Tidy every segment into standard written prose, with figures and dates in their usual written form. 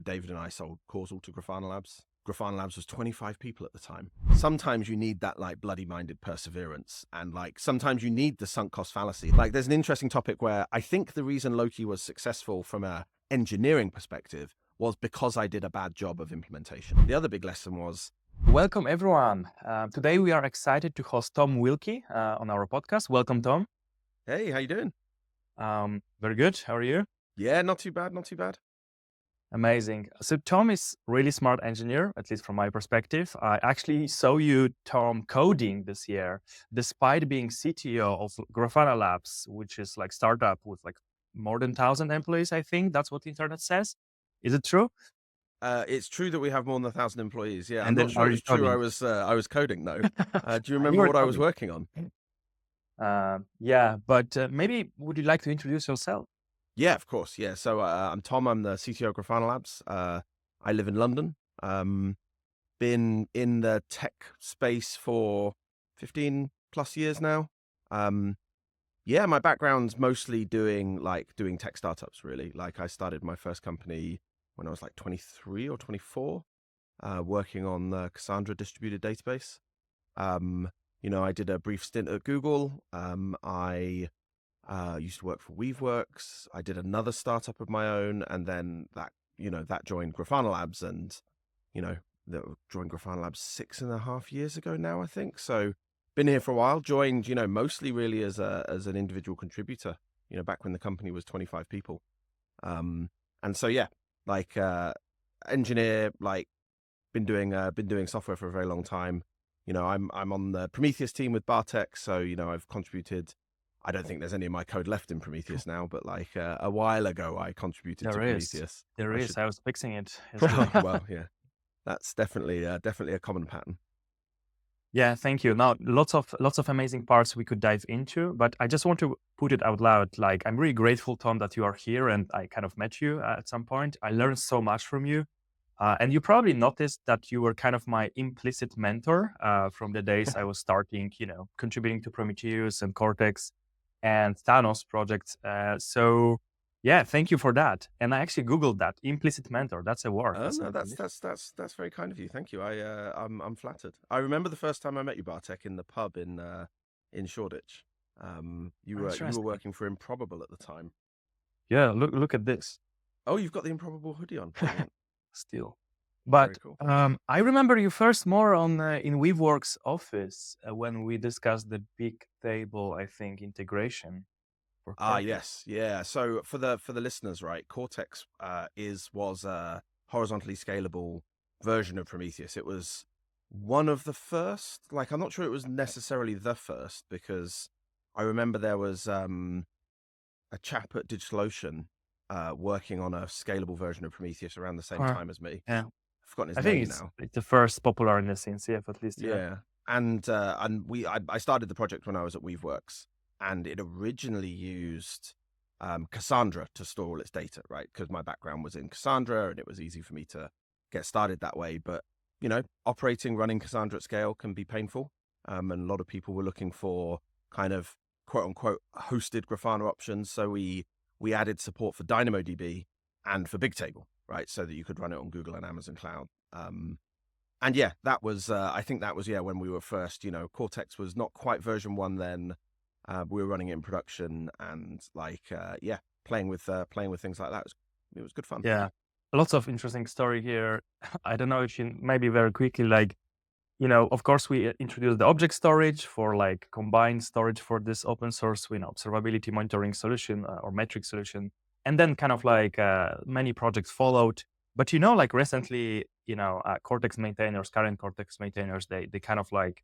David and I sold Causal to Grafana Labs. Grafana Labs was 25 people at the time. Sometimes you need that like bloody-minded perseverance, and like sometimes you need the sunk cost fallacy. Like there's an interesting topic where I think the reason Loki was successful from a engineering perspective was because I did a bad job of implementation. The other big lesson was, welcome everyone. Today we are excited to host Tom Wilkie on our podcast. Welcome, Tom. hey, how you doing? Very good. How are you? Yeah, not too bad, not too bad. Amazing. So Tom is really smart engineer, at least from my perspective. I actually saw you, Tom, coding this year, despite being CTO of Grafana Labs, which is like startup with like more than 1,000 employees. I think that's what the internet says. Is it true? It's true that we have more than 1,000 employees. Yeah, I'm And not then sure are it you was true. coding? I was coding though. Do you You remember were what I was coding. working on? Yeah, but maybe would you like to introduce yourself? Yeah, of course. Yeah. So I'm Tom. I'm the CTO of Grafana Labs. I live in London. Been in the tech space for 15 plus years now. Yeah, my background's mostly doing tech startups, really. Like I started my first company when I was like 23 or 24, working on the Cassandra distributed database. I did a brief stint at Google. I used to work for Weaveworks. I did another startup of my own, and then that joined Grafana Labs, and that joined Grafana Labs 6.5 years ago now, I think. So been here for a while. Joined, mostly really as an individual contributor. Back when the company was 25 people. And so yeah, like engineer, like been doing software for a very long time. I'm on the Prometheus team with Bartek, so I've contributed. I don't think there's any of my code left in Prometheus now, but like a while ago, I contributed to There is. Prometheus. There I is. should. I was fixing it yesterday. Well, yeah, that's definitely a common pattern. Yeah, thank you. Now, lots of amazing parts we could dive into, but I just want to put it out loud. Like, I'm really grateful, Tom, that you are here, and I kind of met you at some point. I learned so much from you, and you probably noticed that you were kind of my implicit mentor from the days I was starting, contributing to Prometheus and Cortex and Thanos projects. So, yeah, thank you for that. And I actually Googled that implicit mentor. That's a word. That's No, a that's very kind of you. Thank you. I'm flattered. I remember the first time I met you, Bartek, in the pub in Shoreditch. You were interesting. working for Improbable at the time. Yeah, look at this. Oh, you've got the Improbable hoodie on. Brilliant. Still. Very But cool. I remember you first more on in Weaveworks office when we discussed the big table, I think, integration for Cortex. Yes, yeah. So for the listeners, right, Cortex was a horizontally scalable version of Prometheus. It was one of the first. Like, I'm not sure it was necessarily the first, because I remember there was a chap at DigitalOcean working on a scalable version of Prometheus around the same Huh. time as me. Yeah, I've forgotten his I think name it's now. it's the first popular in the CNCF at least. Yeah. Yeah, and I started the project when I was at Weaveworks, and it originally used Cassandra to store all its data, right? Because my background was in Cassandra, and it was easy for me to get started that way. But running Cassandra at scale can be painful, and a lot of people were looking for kind of quote unquote hosted Grafana options. So we added support for DynamoDB and for Bigtable, right? So that you could run it on Google and Amazon Cloud. And yeah, that was, I think that was, when we were first, Cortex was not quite version 1 then. We were running it in production, and playing with things like that. It was good fun. Yeah, lots of interesting story here. I don't know if you maybe very quickly, like, of course, we introduced the object storage for like combined storage for this open source, observability monitoring solution or metric solution. And then kind of like many projects followed. But, like recently, Cortex maintainers, current Cortex maintainers, they kind of like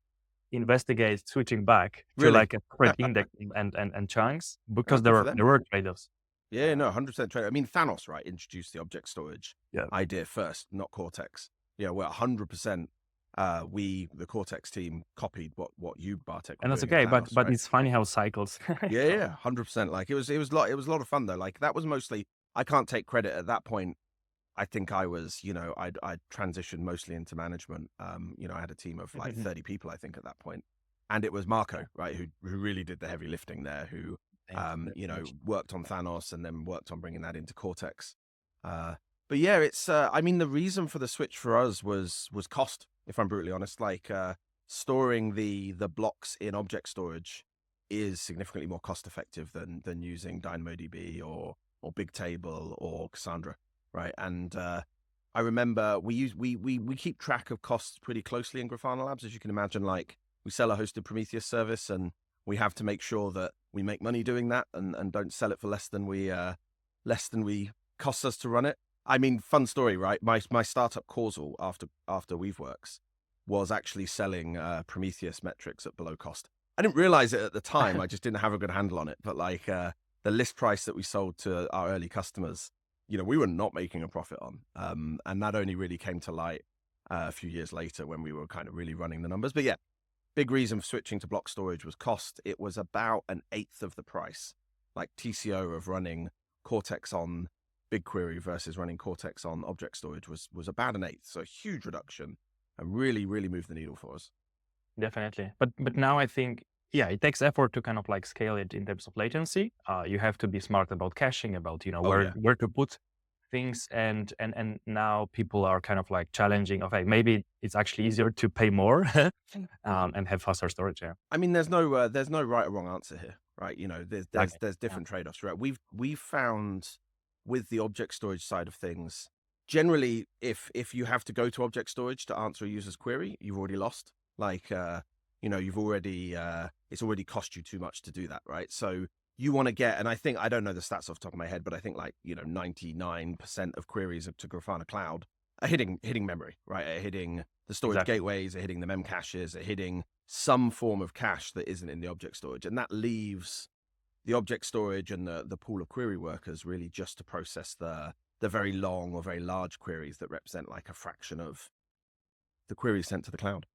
investigate switching back to Really? like a separate index and chunks Oh, because good for there them. were trade-offs. Yeah, no, 100% trade. I mean, Thanos, right, introduced the object storage Yeah. idea first, not Cortex. Yeah, we're 100%. The Cortex team, copied what you, Bartek, were And that's doing at okay. But Thanos, but right? it's funny how cycles. Yeah, 100%. Like it was a lot of fun though. Like that was mostly. I can't take credit at that point. I think I was, I'd transitioned mostly into management. I had a team of like 30 people, I think, at that point. And it was Marco, right, who really did the heavy lifting there, who, Thanks for the information. worked on Thanos and then worked on bringing that into Cortex. But yeah, it's I mean, the reason for the switch for us was cost, if I'm brutally honest. Like storing the blocks in object storage is significantly more cost effective than using DynamoDB or Bigtable or Cassandra, right? And I remember we keep track of costs pretty closely in Grafana Labs, as you can imagine. Like we sell a hosted Prometheus service, and we have to make sure that we make money doing that and don't sell it for less than we costs us to run it. I mean, fun story, right? My startup Causal after Weaveworks was actually selling Prometheus metrics at below cost. I didn't realize it at the time. I just didn't have a good handle on it. But like the list price that we sold to our early customers, we were not making a profit on. And that only really came to light a few years later when we were kind of really running the numbers. But yeah, big reason for switching to block storage was cost. It was about an eighth of the price, like TCO of running Cortex on BigQuery versus running Cortex on object storage was about an eighth. So a huge reduction and really, really moved the needle for us. Definitely. But now I think, yeah, it takes effort to kind of like scale it in terms of latency. You have to be smart about caching, about, where to put things. And now people are kind of like challenging, okay, maybe it's actually easier to pay more and have faster storage. Yeah. I mean, there's no right or wrong answer here, right? There's Exactly. there's different trade-offs, right? We've found with the object storage side of things, generally, if you have to go to object storage to answer a user's query, you've already lost. Like, you've already it's already cost you too much to do that, right? So you want to get, and I don't know the stats off the top of my head, but I think 99% of queries to Grafana Cloud are hitting memory, right? Are hitting the storage gateways, are hitting the mem caches, are hitting some form of cache that isn't in the object storage, and that leaves the object storage and the pool of query workers really just to process the very long or very large queries that represent like a fraction of the queries sent to the cloud.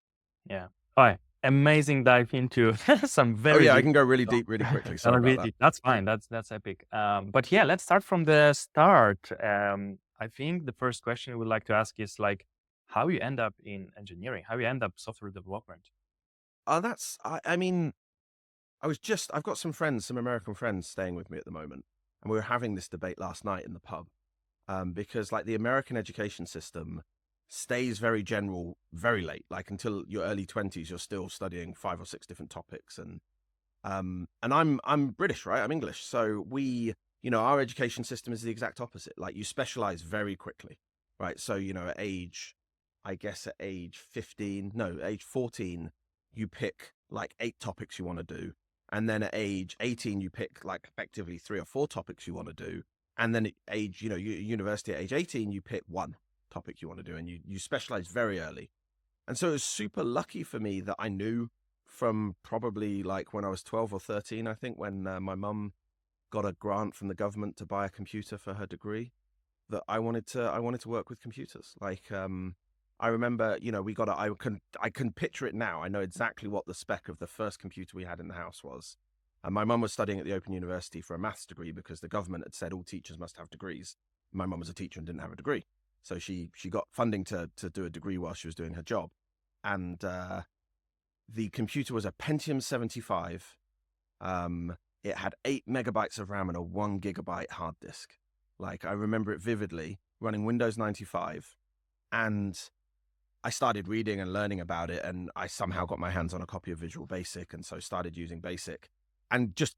Yeah. All right. Amazing dive into some very. Oh yeah, deep I can go really deep, really quickly. Sorry about that. That's fine. That's epic. But yeah, let's start from the start. I think the first question we would like to ask is like, how you end up in engineering, how you end up software development. I mean, I've got some American friends staying with me at the moment, and we were having this debate last night in the pub, because like the American education system stays very general, very late, like until your early 20s, you're still studying 5 or 6 different topics. And I'm British, right? I'm English. So our education system is the exact opposite. Like you specialize very quickly, right? So, at age 15, no, age 14, you pick like 8 topics you want to do. And then at age 18, you pick like effectively 3 or 4 topics you want to do. And then at university at age 18, you pick 1 topic you want to do, and you specialize very early. And so it was super lucky for me that I knew from probably like when I was 12 or 13, I think, when my mum got a grant from the government to buy a computer for her degree, that I wanted to work with computers. Like I remember, I can picture it now. I know exactly what the spec of the first computer we had in the house was. And my mum was studying at the Open University for a maths degree because the government had said all teachers must have degrees. My mum was a teacher and didn't have a degree. So she got funding to do a degree while she was doing her job. And the computer was a Pentium 75. It had 8 megabytes of RAM and a 1 gigabyte hard disk. Like I remember it vividly, running Windows 95. And I started reading and learning about it, and I somehow got my hands on a copy of Visual Basic, and so started using Basic, and just,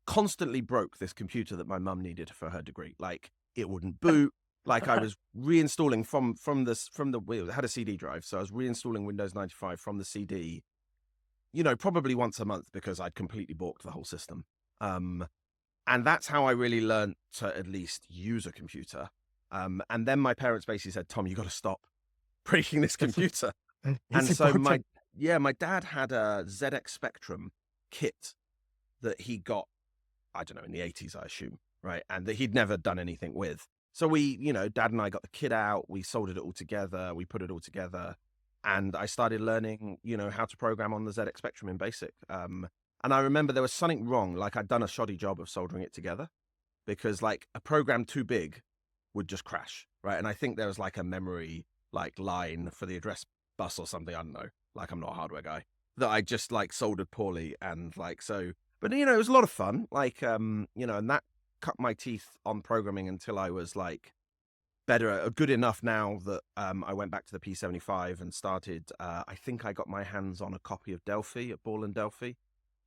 constantly broke this computer that my mum needed for her degree. Like it wouldn't boot. Like I was reinstalling from the wheel. It had a CD drive, so I was reinstalling Windows 95 from the CD, probably once a month because I'd completely balked the whole system. And that's how I really learned to at least use a computer. And then my parents basically said, "Tom, you got to stop breaking this computer." And so my dad had a ZX Spectrum kit that he got, I don't know, in the 80s, I assume, right? And that he'd never done anything with. So we, Dad and I got the kit out, we soldered it all together, we put it all together, and I started learning, how to program on the ZX Spectrum in BASIC. And I remember there was something wrong, like I'd done a shoddy job of soldering it together, because like a program too big would just crash, right? And I think there was like a memory like line for the address bus or something, I don't know, like I'm not a hardware guy, that I just like soldered poorly, and like so. But it was a lot of fun, like and that cut my teeth on programming until I was like good enough now that I went back to the P75 and started. I think I got my hands on a copy of Delphi at Ball and Delphi,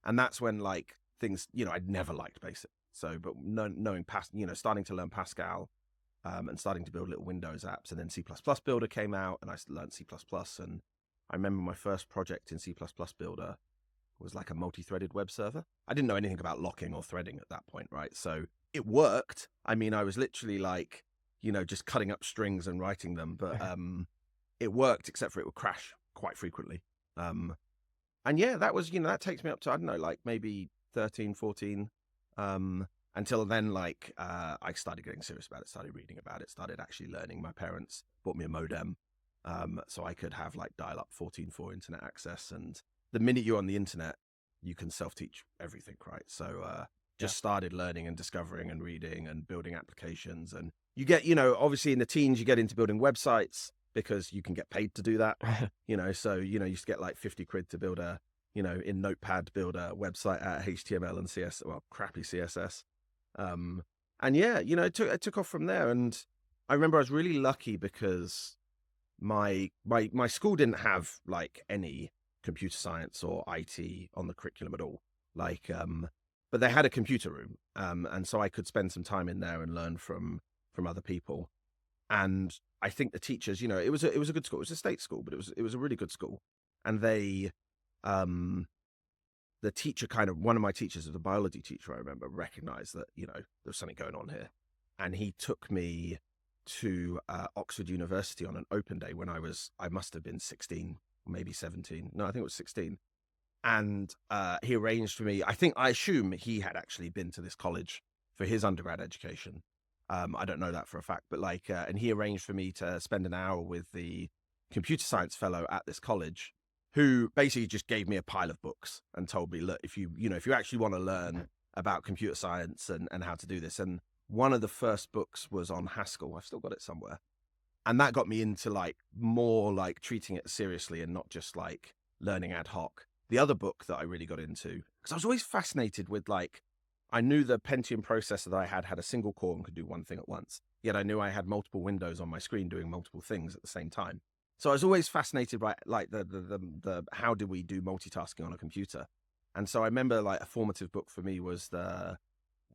and that's when like things, I'd never liked BASIC. So, but knowing starting to learn Pascal, and starting to build little Windows apps, and then C++ Builder came out, and I learned C++. And I remember my first project in C++ Builder was like a multi-threaded web server. I didn't know anything about locking or threading at that point, right? So it worked. I mean, I was literally like, just cutting up strings and writing them, but it worked, except for it would crash quite frequently. And yeah, that was, that takes me up to, I don't know, like maybe 13, 14. Until then, like, I started getting serious about it, started reading about it, started actually learning. My parents bought me a modem, so I could have like dial-up 14.4 internet access. And the minute you're on the internet, you can self-teach everything, right? So just started learning and discovering and reading and building applications. And you get, obviously in the teens, you get into building websites because you can get paid to do that, so, you used to get like 50 quid to build in Notepad, build a website at HTML and crappy CSS. And yeah, it took off from there. And I remember I was really lucky because my school didn't have like any computer science or IT on the curriculum at all. Like, but they had a computer room. And so I could spend some time in there and learn from other people. And I think the teachers, it was a good school. It was a state school, but it was a really good school. And they, the teacher one of my teachers, the biology teacher, I remember, recognized that, there was something going on here. And he took me to Oxford University on an open day when I must have been 16, maybe 17. No, I think it was 16. And he arranged for me, I assume he had actually been to this college for his undergrad education. I don't know that for a fact, but like, and he arranged for me to spend an hour with the computer science fellow at this college, who basically just gave me a pile of books and told me, look, if you actually want to learn about computer science and how to do this. And one of the first books was on Haskell. I've still got it somewhere. And that got me into like more like treating it seriously and not just like learning ad hoc. The other book that I really got into, because I was always fascinated with like, I knew the Pentium processor that I had a single core and could do one thing at once. Yet I knew I had multiple windows on my screen doing multiple things at the same time. So I was always fascinated by like the how do we do multitasking on a computer. And so I remember like a formative book for me was the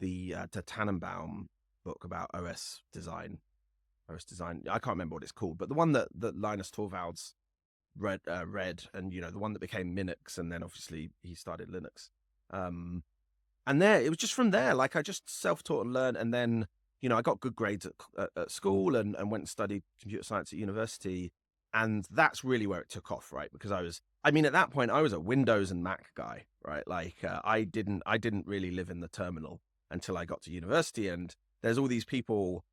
Tannenbaum book about OS design. I can't remember what it's called, but the one that Linus Torvalds read, and the one that became Minix, and then obviously he started Linux. And there, it was just from there, like I just self-taught and learned, and then I got good grades at school and went and studied computer science at university, and that's really where it took off, right? Because at that point I was a Windows and Mac guy, right? Like I didn't really live in the terminal until I got to university, and there's all these people,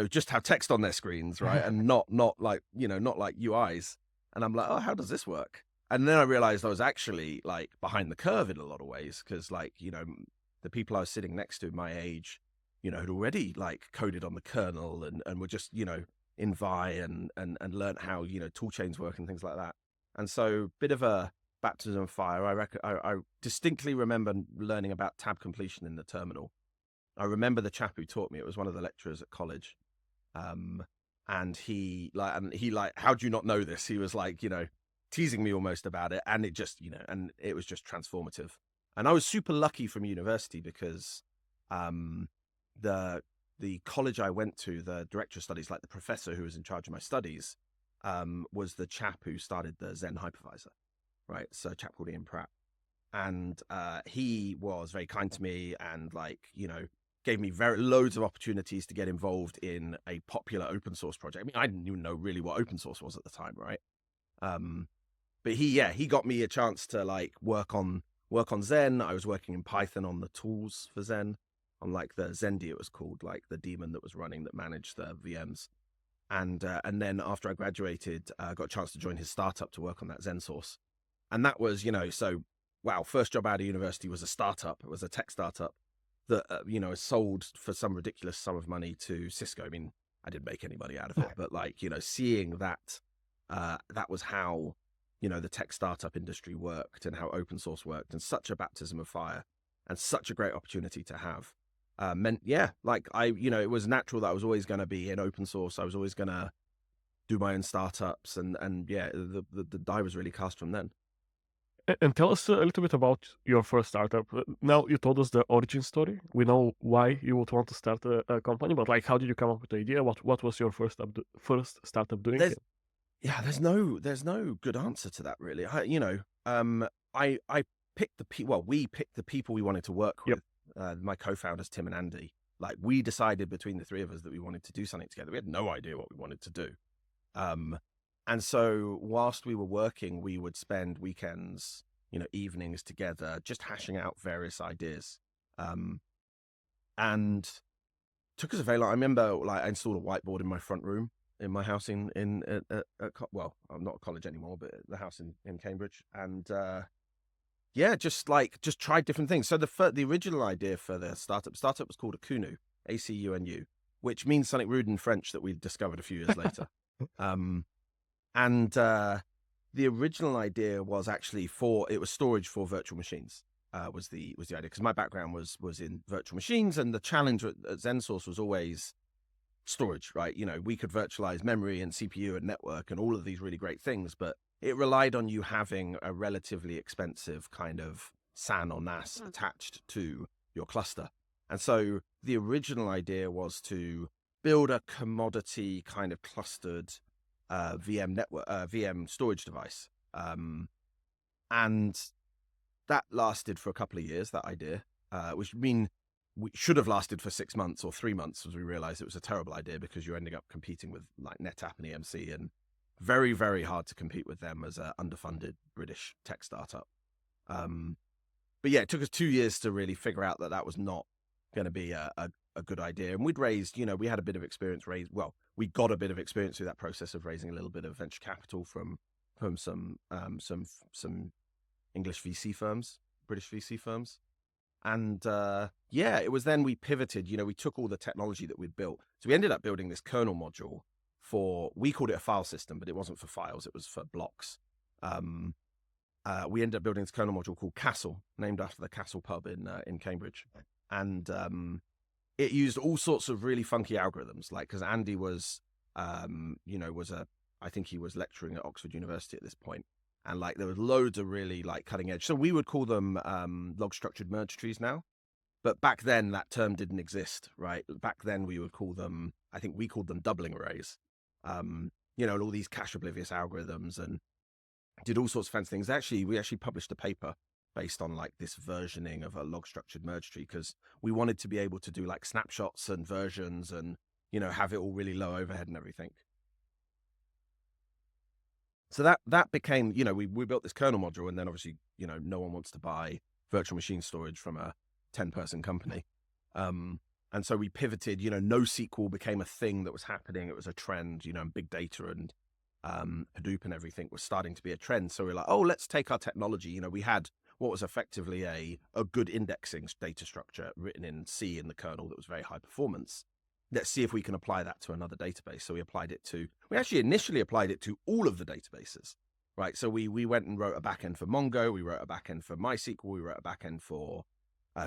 just have text on their screens, right? And not like UIs. And I'm like, oh, how does this work? And then I realized I was actually like behind the curve in a lot of ways, because like, the people I was sitting next to my age, had already like coded on the kernel and were just, in Vi and learned how, tool chains work and things like that. And so bit of a baptism of fire. I distinctly remember learning about tab completion in the terminal. I remember the chap who taught me, it was one of the lecturers at college. And he how do you not know this? He was like, teasing me almost about it. And it just, and it was just transformative. And I was super lucky from university because the college I went to, the director of studies, like the professor who was in charge of my studies, was the chap who started the Zen hypervisor, right? So a chap called Ian Pratt. And he was very kind to me and like, gave me loads of opportunities to get involved in a popular open source project. I mean, I didn't even know really what open source was at the time, right? But he got me a chance to like work on Zen. I was working in Python on the tools for Zen, on like the Zendy, it was called, like the daemon that was running that managed the VMs. And then after I graduated, I got a chance to join his startup to work on that Zen source. And that was, so wow, first job out of university was a startup. It was a tech startup that, sold for some ridiculous sum of money to Cisco. I mean, I didn't make any money out of it, but like, seeing that, that was how, the tech startup industry worked and how open source worked, and such a baptism of fire and such a great opportunity to have. meant, yeah, like it was natural that I was always going to be in open source. I was always going to do my own startups, and yeah, the die was really cast from then. And tell us a little bit about your first startup. Now you told us the origin story. We know why you would want to start a company, but like, how did you come up with the idea? What was your first startup doing? There's no good answer to that really. I picked we picked the people we wanted to work with. My co-founders Tim and Andy. Like, we decided between the three of us that we wanted to do something together. We had no idea what we wanted to do. And so whilst we were working, we would spend weekends, evenings together, just hashing out various ideas. And took us a very long. I remember, like, I installed a whiteboard in my front room in my house I'm not at college anymore, but the house in Cambridge, and just tried different things. So the original idea for the startup was called Acunu, ACUNU, which means something rude in French that we discovered a few years later. And the original idea was actually it was storage for virtual machines. Was the idea, because my background was in virtual machines, and the challenge at ZenSource was always storage, right? We could virtualize memory and CPU and network and all of these really great things, but it relied on you having a relatively expensive kind of SAN or NAS attached to your cluster. And so the original idea was to build a commodity kind of clustered VM storage device. And that lasted for a couple of years, that idea, which we should have lasted for 6 months or 3 months, as we realized it was a terrible idea, because you're ending up competing with like NetApp and EMC, and very, very hard to compete with them as an underfunded British tech startup. But yeah, it took us 2 years to really figure out that was not going to be a good idea. And we'd raised, we had a bit of experience we got a bit of experience through that process of raising a little bit of venture capital from some English VC firms, British VC firms. And it was then we pivoted, we took all the technology that we'd built. So we ended up building this kernel module we called it a file system, but it wasn't for files, it was for blocks. We ended up building this kernel module called Castle, named after the Castle pub in Cambridge. And it used all sorts of really funky algorithms, like, because Andy was, I think he was lecturing at Oxford University at this point. And like, there was loads of really like cutting edge. So we would call them log structured merge trees now. But back then that term didn't exist, right? Back then we would call them, I think we called them doubling arrays. All these cache oblivious algorithms, and did all sorts of fancy things. We actually published a paper based on like this versioning of a log structured merge tree, because we wanted to be able to do like snapshots and versions and, have it all really low overhead and everything. So that became, we built this kernel module, and then obviously, no one wants to buy virtual machine storage from a 10-person company. And so we pivoted, NoSQL became a thing that was happening. It was a trend, and big data and Hadoop and everything was starting to be a trend. So we're like, oh, let's take our technology. We had what was effectively a good indexing data structure written in C in the kernel that was very high performance. Let's see if we can apply that to another database. So we actually initially applied it to all of the databases, right? So we went and wrote a backend for Mongo. We wrote a backend for MySQL. We wrote a backend for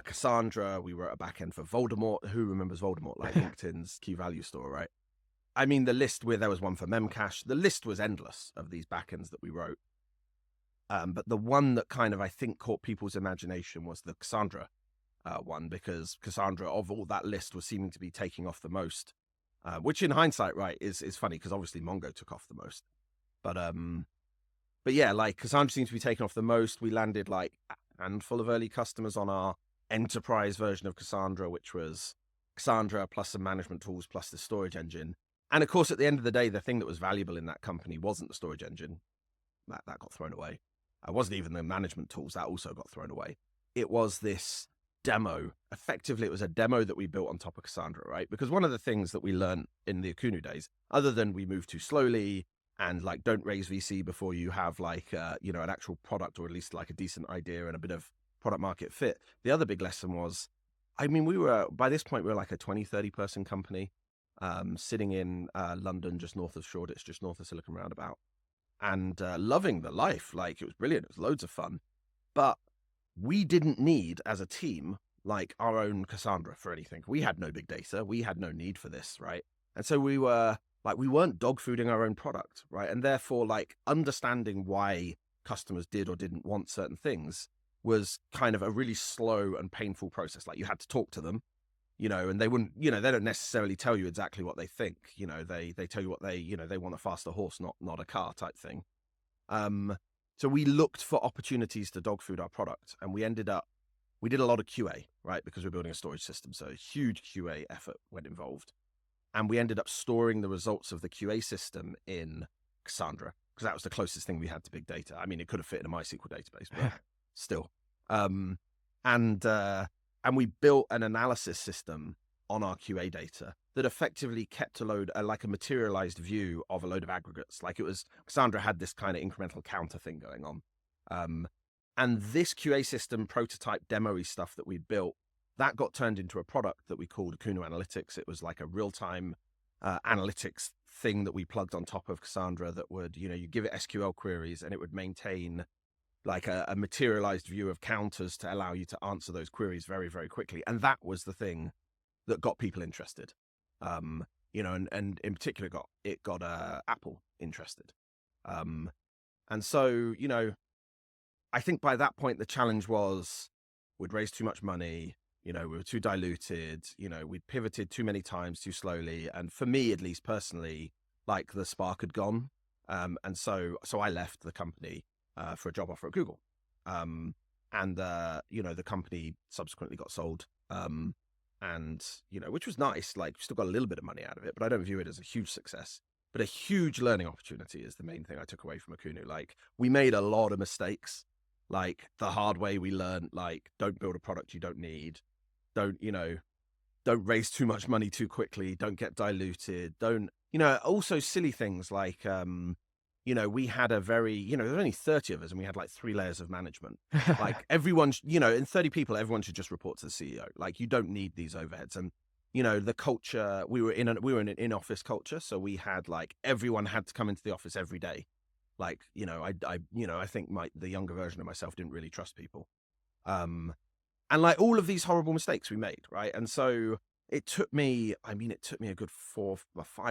Cassandra. We wrote a backend for Voldemort. Who remembers Voldemort? Like LinkedIn's key value store, right? I mean, the list there was one for Memcache. The list was endless of these backends that we wrote. But the one that kind of, I think, caught people's imagination was the Cassandra one, because Cassandra, of all that list, was seeming to be taking off the most, which in hindsight, right, is funny, because obviously Mongo took off the most. But yeah, like, Cassandra seems to be taking off the most. We landed like a handful of early customers on our enterprise version of Cassandra, which was Cassandra plus some management tools plus the storage engine. And of course, at the end of the day, the thing that was valuable in that company wasn't the storage engine. That got thrown away. It wasn't even the management tools. That also got thrown away. It was this demo. Effectively, it was a demo that we built on top of Cassandra, right? Because one of the things that we learned in the Acunu days, other than we move too slowly and like don't raise VC before you have like, an actual product, or at least like a decent idea and a bit of product market fit. The other big lesson was, I mean, by this point, we were like a 20, 30 person company, sitting in London, just north of Shoreditch, just north of Silicon Roundabout, and loving the life. Like, it was brilliant. It was loads of fun. But we didn't need, as a team, like our own Cassandra for anything. We had no big data. We had no need for this, right? And so we weren't dog fooding our own product, right? And therefore, like, understanding why customers did or didn't want certain things was kind of a really slow and painful process. Like, you had to talk to them, and they wouldn't, they don't necessarily tell you exactly what they think. They tell you what they want a faster horse, not a car type thing. So we looked for opportunities to dog food our product, and we did a lot of QA, right? Because we're building a storage system. So a huge QA effort went involved. And we ended up storing the results of the QA system in Cassandra, because that was the closest thing we had to big data. I mean, it could have fit in a MySQL database, but still. And we built an analysis system on our QA data that effectively kept like a materialized view of a load of aggregates. Like, Cassandra had this kind of incremental counter thing going on. And this QA system prototype demo-y stuff that we built, that got turned into a product that we called Akuno Analytics. It was like a real-time analytics thing that we plugged on top of Cassandra that would, you give it SQL queries and it would maintain like a materialized view of counters to allow you to answer those queries very, very quickly. And that was the thing that got people interested. And in particular got Apple interested. And so, I think by that point, the challenge was we'd raised too much money, we were too diluted, we'd pivoted too many times too slowly. And for me, at least personally, like, the spark had gone. And so I left the company for a job offer at Google. The company subsequently got sold. Which was nice, like, still got a little bit of money out of it, but I don't view it as a huge success. But a huge learning opportunity is the main thing I took away from Akuno. Like, we made a lot of mistakes. Like, the hard way we learned, like, don't build a product you don't need. Don't raise too much money too quickly. Don't get diluted. Also silly things like, we had a very, there were only 30 of us and we had like 3 layers of management. Like, everyone, in 30 people, everyone should just report to the CEO. Like, you don't need these overheads. And, the culture, we were in an in-office culture. So we had, like, everyone had to come into the office every day. Like, I think the younger version of myself didn't really trust people. And like, all of these horrible mistakes we made, right? And so it took me a good 5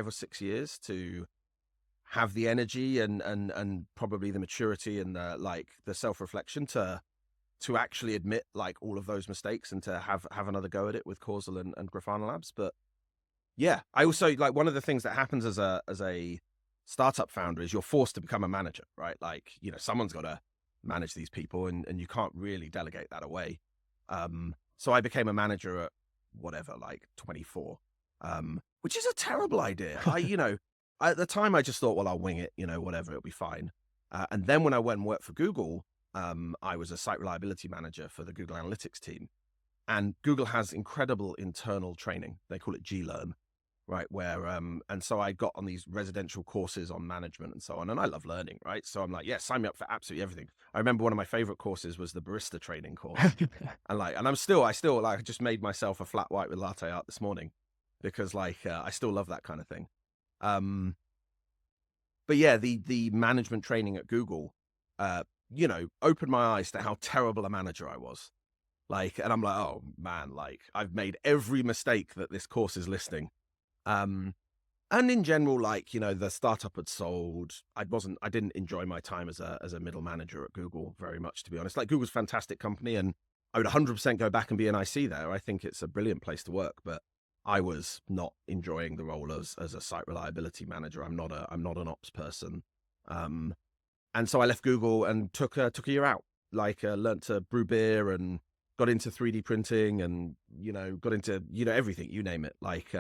or 6 years to have the energy and probably the maturity and the self-reflection to actually admit, like, all of those mistakes and to have another go at it with Causal and Grafana Labs. But yeah, I also, like, one of the things that happens as a startup founder is you're forced to become a manager, right? Like, someone's got to manage these people and you can't really delegate that away. So I became a manager at whatever, like 24, which is a terrible idea. At the time I just thought, well, I'll wing it, whatever, it'll be fine. And then when I went and worked for Google, I was a site reliability manager for the Google Analytics team. And Google has incredible internal training. They call it G-Learn, right? Where, and so I got on these residential courses on management and so on. And I love learning, right? So I'm like, yeah, sign me up for absolutely everything. I remember one of my favorite courses was the barista training course. And I just made myself a flat white with latte art this morning because I still love that kind of thing. But yeah, the management training at Google, opened my eyes to how terrible a manager I was. Like, and I'm like, oh man, like, I've made every mistake that this course is listing. And in general, like, the startup had sold. I didn't enjoy my time as a middle manager at Google very much, to be honest. Like, Google's a fantastic company and I would 100% go back and be an IC there. I think it's a brilliant place to work, but I was not enjoying the role as a site reliability manager. I'm not an ops person. And so I left Google and took a year out, like, learned to brew beer and got into 3D printing and, got into, everything, you name it. Like,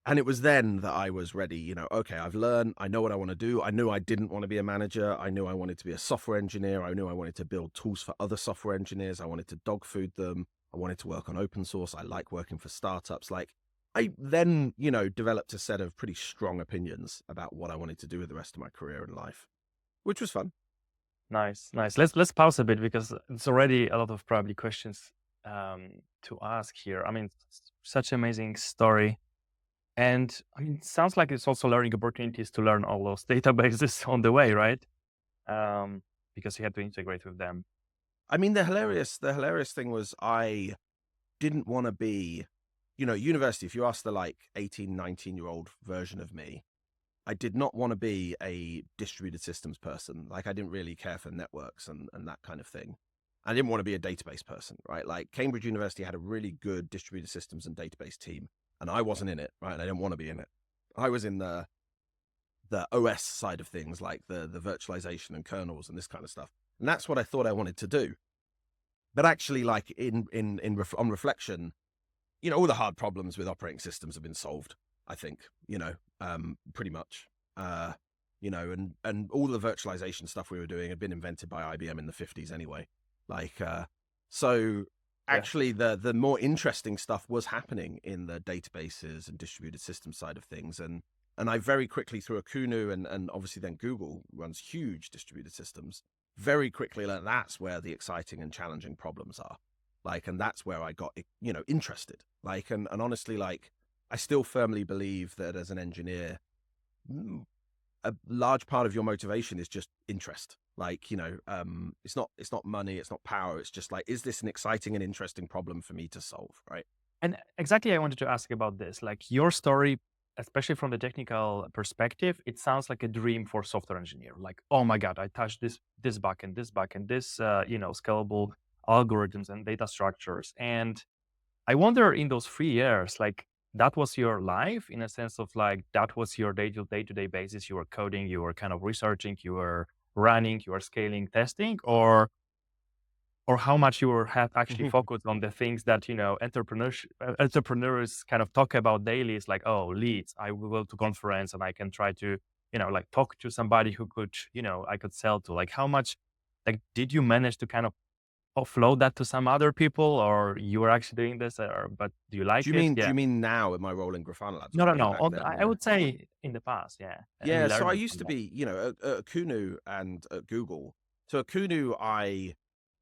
and it was then that I was ready, okay, I've learned, I know what I want to do. I knew I didn't want to be a manager. I knew I wanted to be a software engineer. I knew I wanted to build tools for other software engineers. I wanted to dog food them. I wanted to work on open source. I like working for startups. Like, I then, developed a set of pretty strong opinions about what I wanted to do with the rest of my career and life, which was fun. Nice. Let's pause a bit because it's already a lot of probably questions to ask here. I mean, such an amazing story. And I mean, it sounds like it's also learning opportunities to learn all those databases on the way, right? Because you had to integrate with them. I mean, the hilarious thing was I didn't want to be, university, if you ask the like 18, 19-year-old version of me, I did not want to be a distributed systems person. Like I didn't really care for networks and that kind of thing. I didn't want to be a database person, right? Like Cambridge University had a really good distributed systems and database team, and I wasn't in it, right? And I didn't want to be in it. I was in the OS side of things, like the virtualization and kernels and this kind of stuff. And that's what I thought I wanted to do. But actually, like on reflection, all the hard problems with operating systems have been solved, I think, pretty much. And all the virtualization stuff we were doing had been invented by IBM in the 50s anyway. So actually the more interesting stuff was happening in the databases and distributed system side of things. And I very quickly, through Akunu and obviously then Google runs huge distributed systems, very quickly learned that's where the exciting and challenging problems are. And that's where I got, interested. And honestly, I still firmly believe that as an engineer, a large part of your motivation is just interest. It's not money, it's not power. It's just is this an exciting and interesting problem for me to solve, right? And exactly, I wanted to ask about this. Your story, especially from the technical perspective, it sounds like a dream for software engineer. Oh my God, I touched this backend, this scalable algorithms and data structures. And I wonder, in those 3 years, that was your life in a sense of that was your day-to-day basis. You were coding, you were kind of researching, you were running, you were scaling, testing, or how much you have actually focused on the things that entrepreneurs kind of talk about daily. Is leads. I will go to conference and I can try to talk to somebody who could I could sell to. How much did you manage to kind of offload that to some other people, or you were actually doing this, but do you like it? Do you mean now in my role in Grafana Labs? No. I would say in the past, yeah. Yeah, so I used to be, at Akunu and at Google. So Akunu, I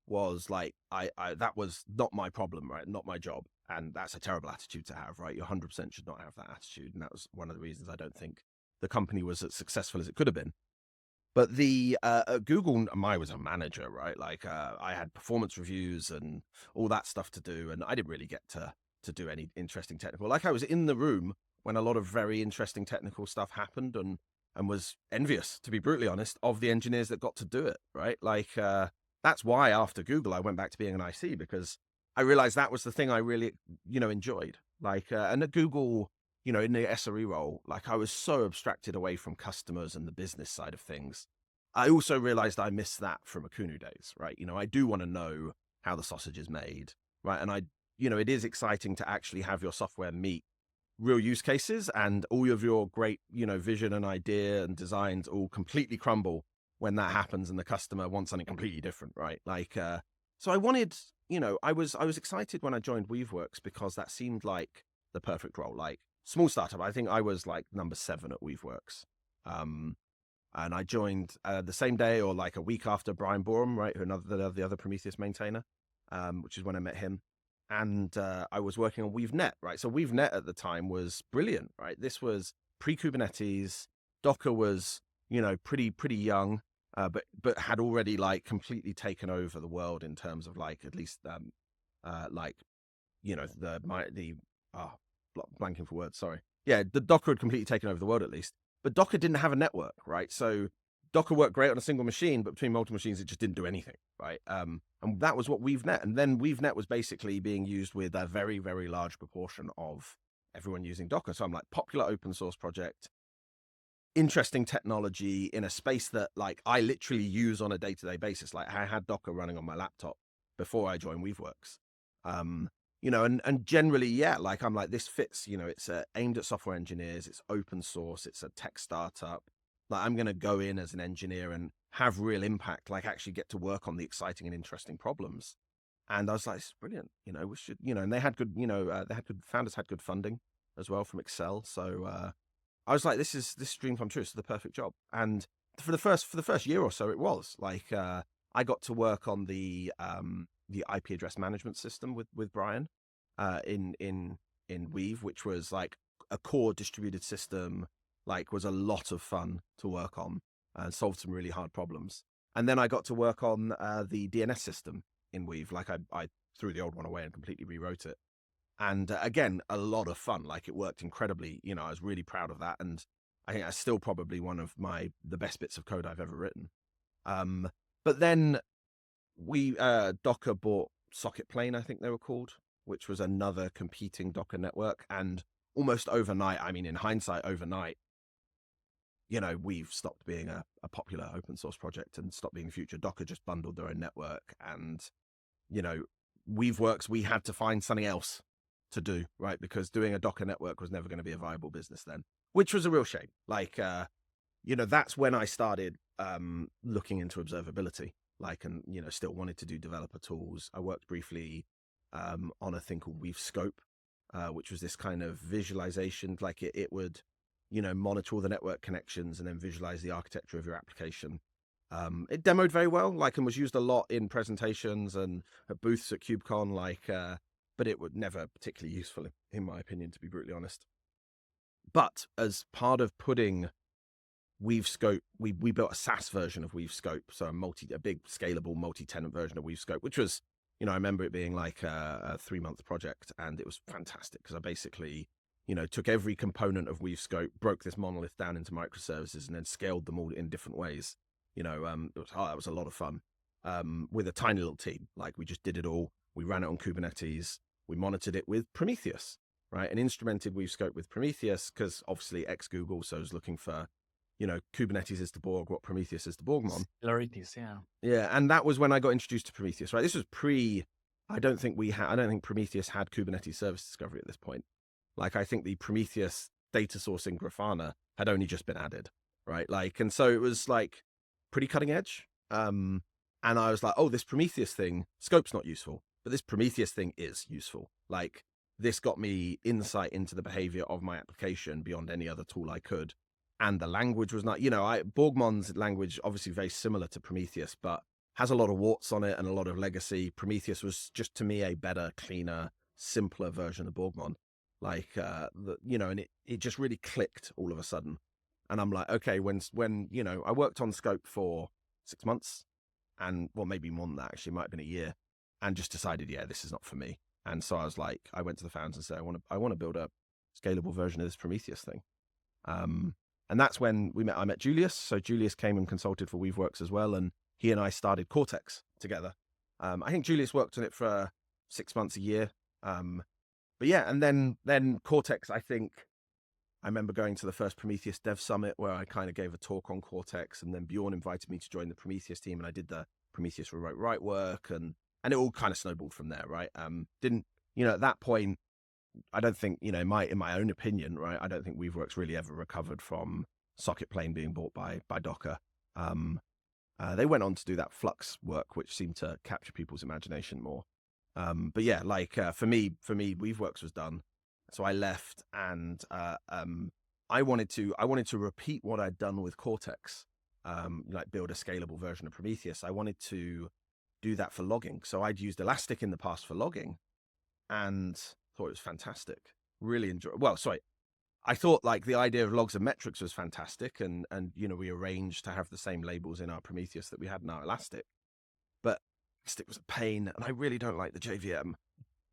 was that was not my problem, right? Not my job. And that's a terrible attitude to have, right? You 100% should not have that attitude. And that was one of the reasons I don't think the company was as successful as it could have been. But at Google, I was a manager, right? I had performance reviews and all that stuff to do. And I didn't really get to do any interesting technical. I was in the room when a lot of very interesting technical stuff happened and was envious, to be brutally honest, of the engineers that got to do it, right? That's why after Google, I went back to being an IC, because I realized that was the thing I really, enjoyed. And at Google, in the SRE role, I was so abstracted away from customers and the business side of things. I also realized I missed that from Akunu days, right? I do want to know how the sausage is made, right? And it is exciting to actually have your software meet real use cases, and all of your great, vision and idea and designs all completely crumble when that happens and the customer wants something completely different, right? So I wanted, I was excited when I joined Weaveworks because that seemed like the perfect role. Small startup. I think I was number 7 at Weaveworks. And I joined the same day or a week after Brian Borum, right? The other Prometheus maintainer, which is when I met him. And I was working on WeaveNet, right? So WeaveNet at the time was brilliant, right? This was pre-Kubernetes. Docker was, pretty young, but had already completely taken over the world in terms of at least blanking for words, sorry. Yeah, the Docker had completely taken over the world at least. But Docker didn't have a network, right? So Docker worked great on a single machine, but between multiple machines, it just didn't do anything, right? And that was what WeaveNet. And then WeaveNet was basically being used with a very, very large proportion of everyone using Docker. So I'm popular open source project, interesting technology in a space that I literally use on a day-to-day basis. I had Docker running on my laptop before I joined Weaveworks. And generally, yeah, I'm this fits, it's aimed at software engineers, it's open source, it's a tech startup. I'm going to go in as an engineer and have real impact, actually get to work on the exciting and interesting problems. And I was like, it's brilliant, we should, and they had good, founders had good funding as well from Excel. So I was like, this is dream come true. It's the perfect job. And for the first year or so, it was I got to work on the IP address management system with Brian in Weave, which was a core distributed system, was a lot of fun to work on and solved some really hard problems. And then I got to work on the DNS system in Weave. I threw the old one away and completely rewrote it. And again, a lot of fun. Like, it worked incredibly. I was really proud of that, and I think that's still probably one of the best bits of code I've ever written. But then Docker bought Socket Plane, I think they were called, which was another competing Docker network. And almost overnight, I mean, in hindsight, overnight, We've stopped being a popular open source project and stopped being the future. Docker just bundled their own network, and, Weaveworks, we had to find something else to do, right? Because doing a Docker network was never going to be a viable business then, which was a real shame. Like, that's when I started looking into observability, and still wanted to do developer tools. I worked briefly on a thing called Weavescope, which was this kind of visualization. Like, it would monitor all the network connections and then visualize the architecture of your application. It demoed very well, and was used a lot in presentations and at booths at KubeCon, but it was never particularly useful, in my opinion, to be brutally honest. But as part of putting Weavescope, we built a SaaS version of Weavescope, so a big scalable multi-tenant version of Weavescope, which was, I remember it being like a 3-month project, and it was fantastic because I basically, took every component of Weavescope, broke this monolith down into microservices, and then scaled them all in different ways. That was a lot of fun with a tiny little team. Like, we just did it all. We ran it on Kubernetes. We monitored it with Prometheus, right? And instrumented Weavescope with Prometheus because obviously ex-Google, so I was looking for, Kubernetes is the Borg, what Prometheus is the Borgmon. Similarities, yeah. Yeah, and that was when I got introduced to Prometheus, right? This was I don't think Prometheus had Kubernetes service discovery at this point. Like, I think the Prometheus data source in Grafana had only just been added, right? And so it was pretty cutting edge. And I was like, oh, this Prometheus thing, Scope's not useful, but this Prometheus thing is useful. This got me insight into the behavior of my application beyond any other tool I could. And the language was not, Borgmon's language, obviously very similar to Prometheus, but has a lot of warts on it and a lot of legacy. Prometheus was just, to me, a better, cleaner, simpler version of Borgmon. And it just really clicked all of a sudden. And I'm like, okay, when I worked on Scope for 6 months, and well, maybe more than that, actually, it might have been a year, and just decided, yeah, this is not for me. And so I went to the founders and said, I want to build a scalable version of this Prometheus thing. And that's when I met Julius. So Julius came and consulted for Weaveworks as well, and he and I started Cortex together. I think Julius worked on it for 6 months, a year. But yeah, and then Cortex, I think I remember going to the first Prometheus Dev Summit where I kind of gave a talk on Cortex, and then Bjorn invited me to join the Prometheus team, and I did the Prometheus Remote Write work, and it all kind of snowballed from there, right? At that point, I don't think, in my own opinion, right, I don't think Weaveworks really ever recovered from Socket Plane being bought by Docker. They went on to do that Flux work, which seemed to capture people's imagination more. But yeah, for me, Weaveworks was done. So I left, and I wanted to repeat what I'd done with Cortex, build a scalable version of Prometheus. I wanted to do that for logging. So I'd used Elastic in the past for logging, and thought it was fantastic. Really enjoyed. Well, sorry, I thought the idea of logs and metrics was fantastic, and we arranged to have the same labels in our Prometheus that we had in our Elastic, but Elastic was a pain, and I really don't like the JVM.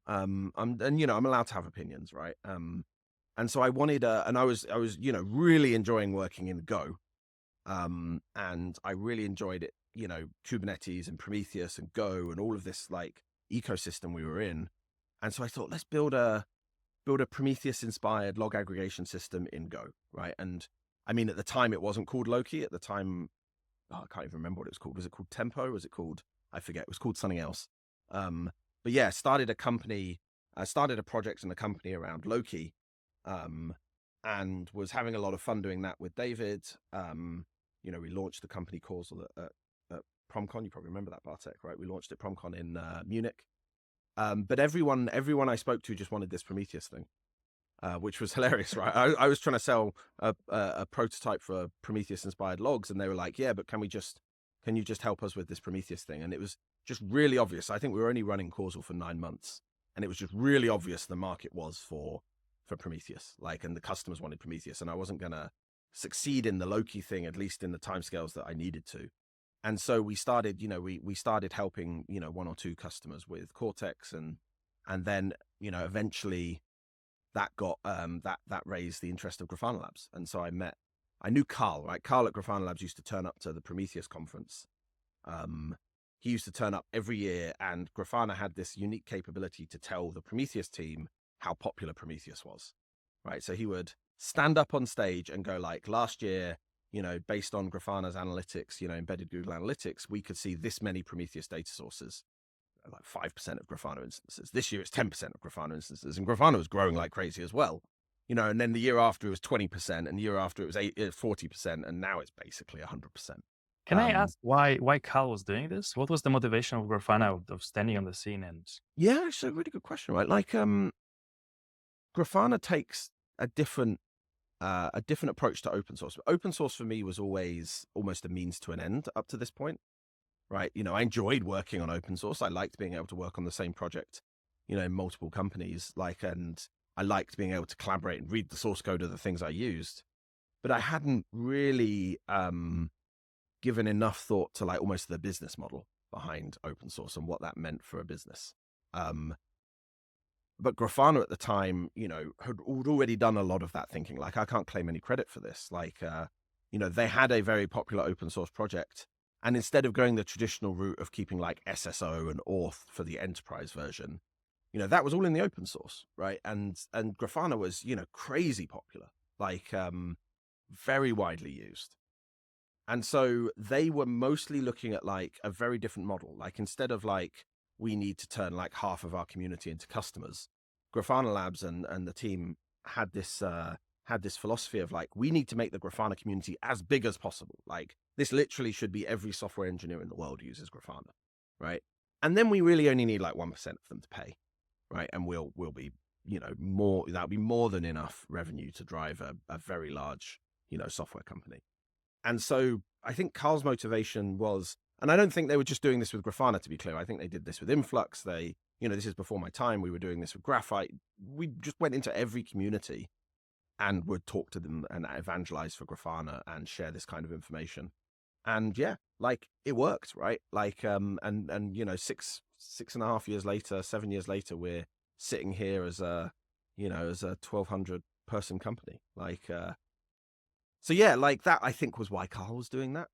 I'm allowed to have opinions, right? And so I wanted and I was really enjoying working in Go, and I really enjoyed it, Kubernetes and Prometheus and Go and all of this ecosystem we were in. And so I thought, let's build a Prometheus inspired log aggregation system in Go, right? And I mean, at the time it wasn't called Loki. At the time, I can't even remember what it was called. Was it called Tempo? Was it called, I forget, it was called something else. But yeah, started a project and a company around Loki, and was having a lot of fun doing that with David. We launched the company Causal at PromCon. You probably remember that, Bartek, right? We launched at PromCon in Munich. But everyone I spoke to just wanted this Prometheus thing, which was hilarious, right? I was trying to sell a prototype for Prometheus-inspired logs, and they were like, yeah, but can you just help us with this Prometheus thing? And it was just really obvious. I think we were only running Causal for 9 months, and it was just really obvious the market was for Prometheus, and the customers wanted Prometheus, and I wasn't going to succeed in the Loki thing, at least in the timescales that I needed to. And so we started, we started helping, one or two customers with Cortex, and then, eventually that got, that raised the interest of Grafana Labs. And so I knew Carl, right? Carl at Grafana Labs used to turn up to the Prometheus conference. He used to turn up every year, and Grafana had this unique capability to tell the Prometheus team how popular Prometheus was, right? So he would stand up on stage and go like, last year, based on Grafana's analytics, embedded Google Analytics, we could see this many Prometheus data sources, like 5% of Grafana instances. This year it's 10% of Grafana instances, and Grafana was growing like crazy as well. And then the year after it was 20%, and the year after it was 40%, and now it's basically 100%. Can I ask why Carl was doing this? What was the motivation of Grafana of standing on the scene? And yeah, it's a really good question, right? Like, Grafana takes a different approach to open source. But open source for me was always almost a means to an end up to this point, right? I enjoyed working on open source. I liked being able to work on the same project, in multiple companies, and I liked being able to collaborate and read the source code of the things I used. But I hadn't really given enough thought to like almost the business model behind open source and what that meant for a business. But Grafana at the time, had already done a lot of that thinking. Like, I can't claim any credit for this. Like, they had a very popular open source project. And instead of going the traditional route of keeping like SSO and auth for the enterprise version, that was all in the open source, right? And Grafana was, crazy popular, like very widely used. And so they were mostly looking at like a very different model. Like, instead of like, we need to turn like half of our community into customers, Grafana Labs and the team had this philosophy of like, we need to make the Grafana community as big as possible. Like, this literally should be every software engineer in the world uses Grafana, right? And then we really only need like 1% of them to pay, right? And we'll be, more, that'll be more than enough revenue to drive a very large, software company. And so I think Carl's motivation was, and I don't think they were just doing this with Grafana, to be clear. I think they did this with Influx. They, this is before my time. We were doing this with Graphite. We just went into every community and would talk to them and evangelize for Grafana and share this kind of information. And yeah, like, it worked, right? Like, and 6.5 years later, 7 years later, we're sitting here as a 1,200 person company. Like, so yeah, like that, I think, was why Carl was doing that.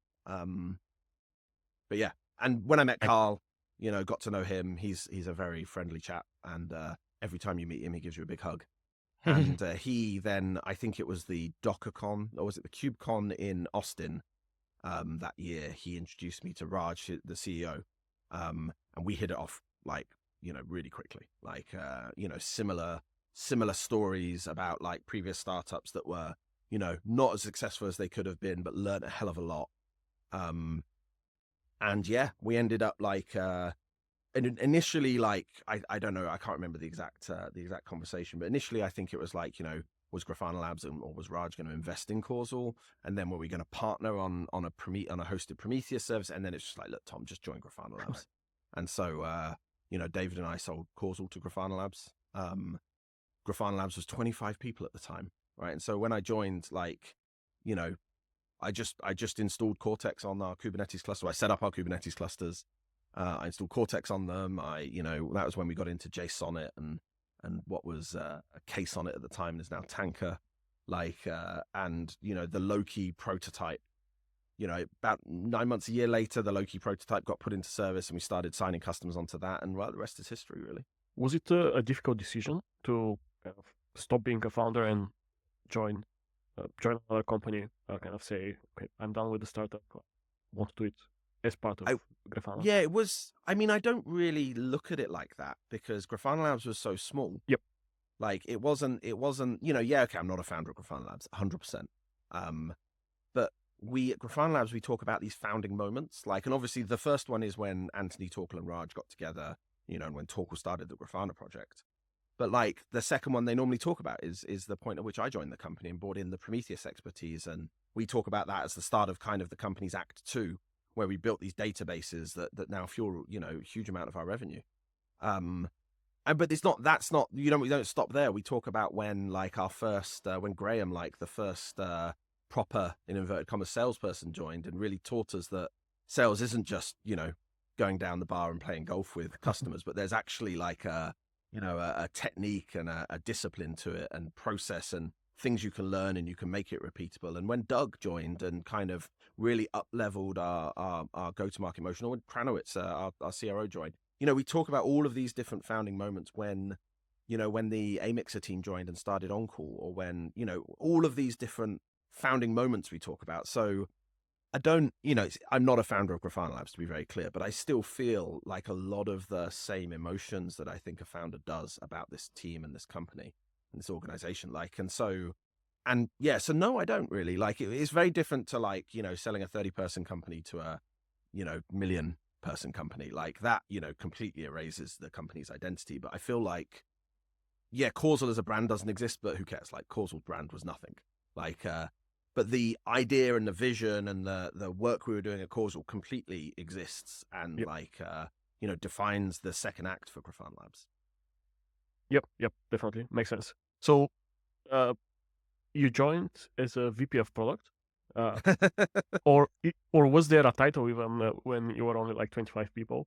But yeah, and when I met Carl, got to know him, he's a very friendly chap. And every time you meet him, he gives you a big hug. And he then, I think it was the DockerCon, or was it the KubeCon in Austin that year, he introduced me to Raj, the CEO. And we hit it off like, really quickly. Like, similar stories about like previous startups that were, not as successful as they could have been, but learned a hell of a lot. And yeah, we ended up like, and initially, like, I don't know, I can't remember the exact conversation, but initially I think it was like, was Grafana Labs or was Raj going to invest in Causal? And then were we going to partner on a hosted Prometheus service? And then it's just like, look, Tom, just join Grafana Labs. And so, David and I sold Causal to Grafana Labs. Grafana Labs was 25 people at the time, right? And so when I joined, like, I just installed Cortex on our Kubernetes cluster. I set up our Kubernetes clusters. I installed Cortex on them. That was when we got into JSONnet and what was a KSonnet at the time is now Tanker. Like, and the Loki prototype. About 9 months, a year later, the Loki prototype got put into service, and we started signing customers onto that. And well, the rest is history, really. Was it a difficult decision to kind of stop being a founder and join another company? Kind of say, okay, I'm done with the startup. I want to do it as part of Grafana. Yeah, it was. I mean, I don't really look at it like that because Grafana Labs was so small. Yep. Like, it wasn't. Yeah, okay, I'm not a founder of Grafana Labs, 100%. But we at Grafana Labs, we talk about these founding moments. Like, and obviously the first one is when Anthony, Torkel, and Raj got together. And when Torkel started the Grafana project. But like, the second one they normally talk about is the point at which I joined the company and brought in the Prometheus expertise. And we talk about that as the start of kind of the company's Act 2, where we built these databases that now fuel, a huge amount of our revenue. But we don't stop there. We talk about when like our first, when Graham, like the first proper, in inverted commas, salesperson joined and really taught us that, sales isn't just, going down the bar and playing golf with customers, but there's actually like a technique and a discipline to it and process and things you can learn and you can make it repeatable. And when Doug joined and kind of really up-leveled our go-to-market motion, or when Kranowitz, our CRO joined, we talk about all of these different founding moments when the Amixer team joined and started On-Call, or when, all of these different founding moments we talk about. So I don't, I'm not a founder of Grafana Labs, to be very clear, but I still feel like a lot of the same emotions that I think a founder does about this team and this company and this organization. So no, I don't really. It's very different to selling a 30-person company to a, million-person company. Like that, completely erases the company's identity. But I feel like, Causal as a brand doesn't exist, but who cares? Like Causal's brand was nothing. But the idea and the vision and the work we were doing at Causal completely exists and defines the second act for Grafana Labs. Yep, definitely makes sense. So, you joined as a VP of product, or was there a title even when you were only like 25 people?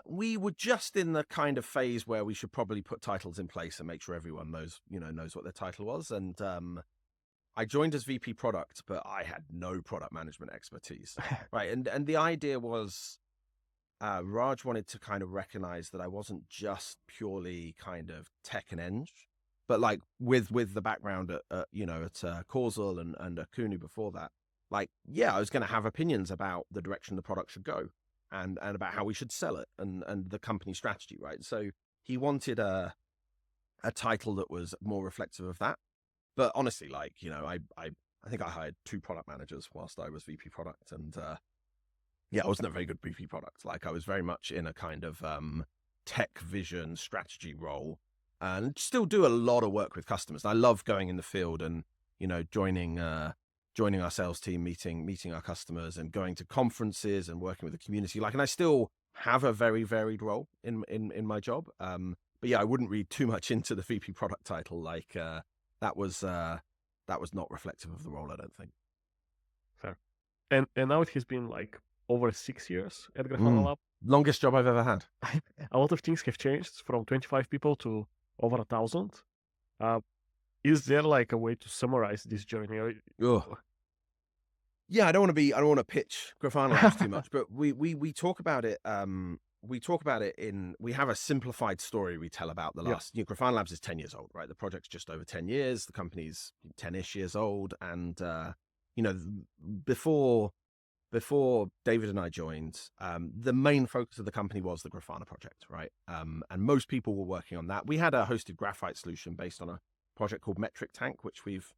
We were just in the kind of phase where we should probably put titles in place and make sure everyone knows what their title was. And I joined as VP product, but I had no product management expertise, right? And the idea was, Raj wanted to kind of recognize that I wasn't just purely kind of tech and eng, but like with the background at Causal and Akunu before that, I was going to have opinions about the direction the product should go and about how we should sell it and the company strategy, right? So he wanted a title that was more reflective of that. But honestly, I think I hired 2 product managers whilst I was VP product, and I wasn't a very good VP product. I was very much in a kind of tech vision strategy role, and still do a lot of work with customers. I love going in the field and joining our sales team, meeting our customers, and going to conferences and working with the community. And I still have a very varied role in my job. But I wouldn't read too much into the VP product title. That was not reflective of the role, I don't think. Fair. And now it has been like over 6 years at Grafana Lab. Longest job I've ever had. A lot of things have changed from 25 people to over 1,000. Is there like a way to summarize this journey? Yeah, I don't want to pitch Grafana Labs too much, but we talk about it. We have a simplified story we tell about the last. Grafana Labs is 10 years old, right? The project's just over 10 years. The company's 10-ish years old, and before David and I joined, the main focus of the company was the Grafana project, right? And most people were working on that. We had a hosted graphite solution based on a project called Metric Tank, which we've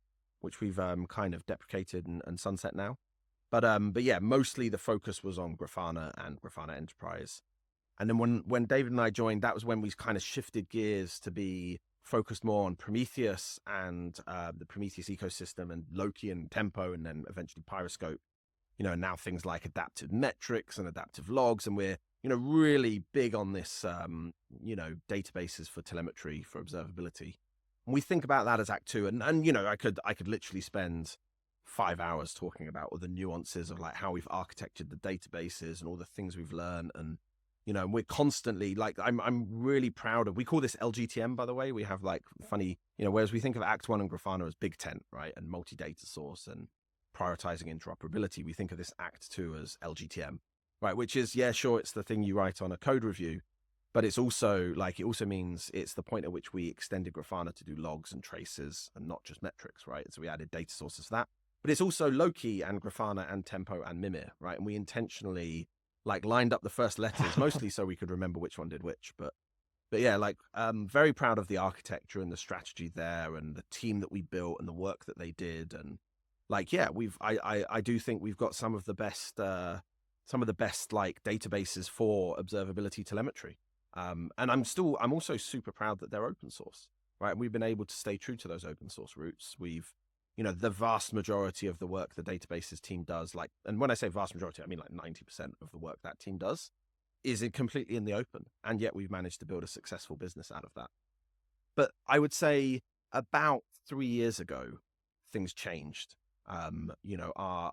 kind of deprecated and sunset now. But mostly the focus was on Grafana and Grafana Enterprise. And then when David and I joined, that was when we kind of shifted gears to be focused more on Prometheus and the Prometheus ecosystem and Loki and Tempo, and then eventually Pyroscope. Now things like adaptive metrics and adaptive logs, and we're really big on this databases for telemetry, for observability. And we think about that as Act 2, and I could literally spend 5 hours talking about all the nuances of how we've architected the databases and all the things we've learned. And we're constantly I'm really proud of, we call this LGTM, by the way. We have funny, whereas we think of Act 1 and Grafana as big tent, right, and multi-data source and prioritizing interoperability, we think of this Act 2 as LGTM, right, which is, sure, it's the thing you write on a code review, but it's also it also means it's the point at which we extended Grafana to do logs and traces and not just metrics, right? So we added data sources for that. But it's also Loki and Grafana and Tempo and Mimir, right? And we intentionally lined up the first letters, mostly so we could remember which one did which. But very proud of the architecture and the strategy there and the team that we built and the work that they did. And I do think we've got some of the best databases for observability telemetry. And I'm also super proud that they're open source, right? We've been able to stay true to those open source roots. We've, the vast majority of the work the databases team does, and when I say vast majority, I mean 90% of the work that team does is completely in the open. And yet we've managed to build a successful business out of that. But I would say about 3 years ago, things changed. Our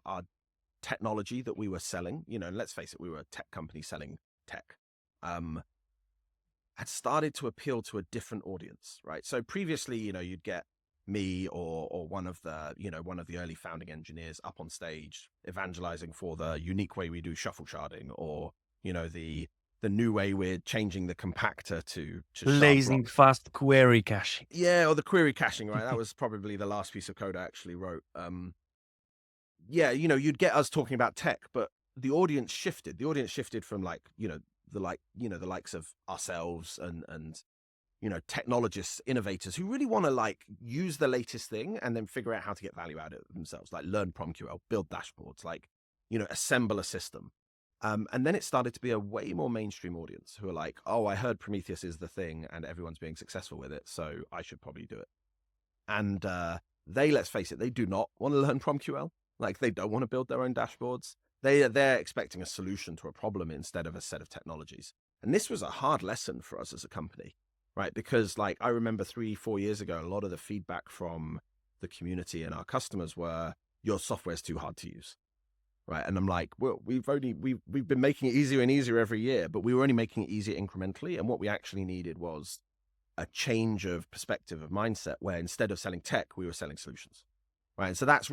technology that we were selling, and let's face it, we were a tech company selling tech, had started to appeal to a different audience, right? So previously, you'd get me or one of the early founding engineers up on stage evangelizing for the unique way we do shuffle sharding, or the new way we're changing the compactor to blazing fast query caching. Yeah, or the query caching, right? That was probably the last piece of code I actually wrote. You'd get us talking about tech, but the audience shifted. The audience shifted from the likes of ourselves and technologists, innovators who really want to use the latest thing and then figure out how to get value out of it themselves, like learn PromQL, build dashboards, assemble a system. And then it started to be a way more mainstream audience who are like, oh, I heard Prometheus is the thing and everyone's being successful with it, so I should probably do it. And let's face it, they do not want to learn PromQL. They don't want to build their own dashboards. They're expecting a solution to a problem instead of a set of technologies. And this was a hard lesson for us as a company, right? Because I remember 3-4 years ago, a lot of the feedback from the community and our customers were, your software's too hard to use. Right. And I'm like, well, we've been making it easier and easier every year, but we were only making it easier incrementally. And what we actually needed was a change of perspective, of mindset, where instead of selling tech, we were selling solutions. Right. And so that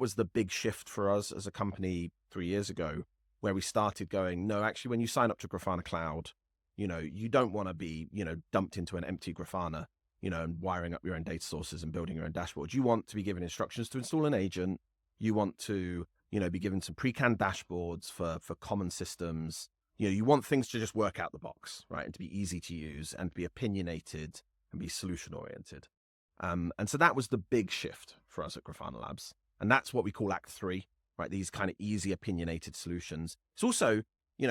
was the big shift for us as a company 3 years ago, where we started going, no, actually, when you sign up to Grafana Cloud, you don't want to be, dumped into an empty Grafana, and wiring up your own data sources and building your own dashboards. You want to be given instructions to install an agent. You want to be given some pre-canned dashboards for common systems. You want things to just work out the box, right? And to be easy to use and to be opinionated and be solution oriented. And so that was the big shift for us at Grafana Labs. And that's what we call Act 3, right? These kind of easy opinionated solutions. It's also,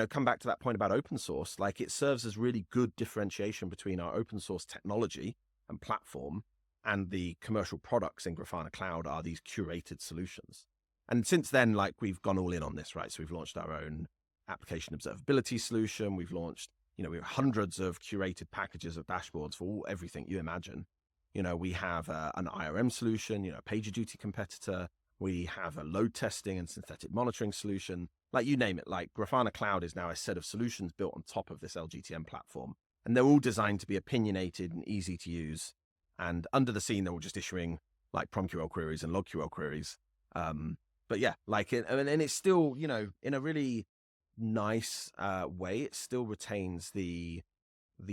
come back to that point about open source, it serves as really good differentiation between our open source technology and platform and the commercial products in Grafana Cloud are these curated solutions. And since then, we've gone all in on this, right? So we've launched our own application observability solution. We've launched, we have hundreds of curated packages of dashboards for everything you imagine. We have an IRM solution, a PagerDuty competitor. We have a load testing and synthetic monitoring solution. You name it, Grafana Cloud is now a set of solutions built on top of this LGTM platform. And they're all designed to be opinionated and easy to use. And under the scene, they're all just issuing PromQL queries and LogQL queries. But yeah, and it's still, in a really nice way, it still retains the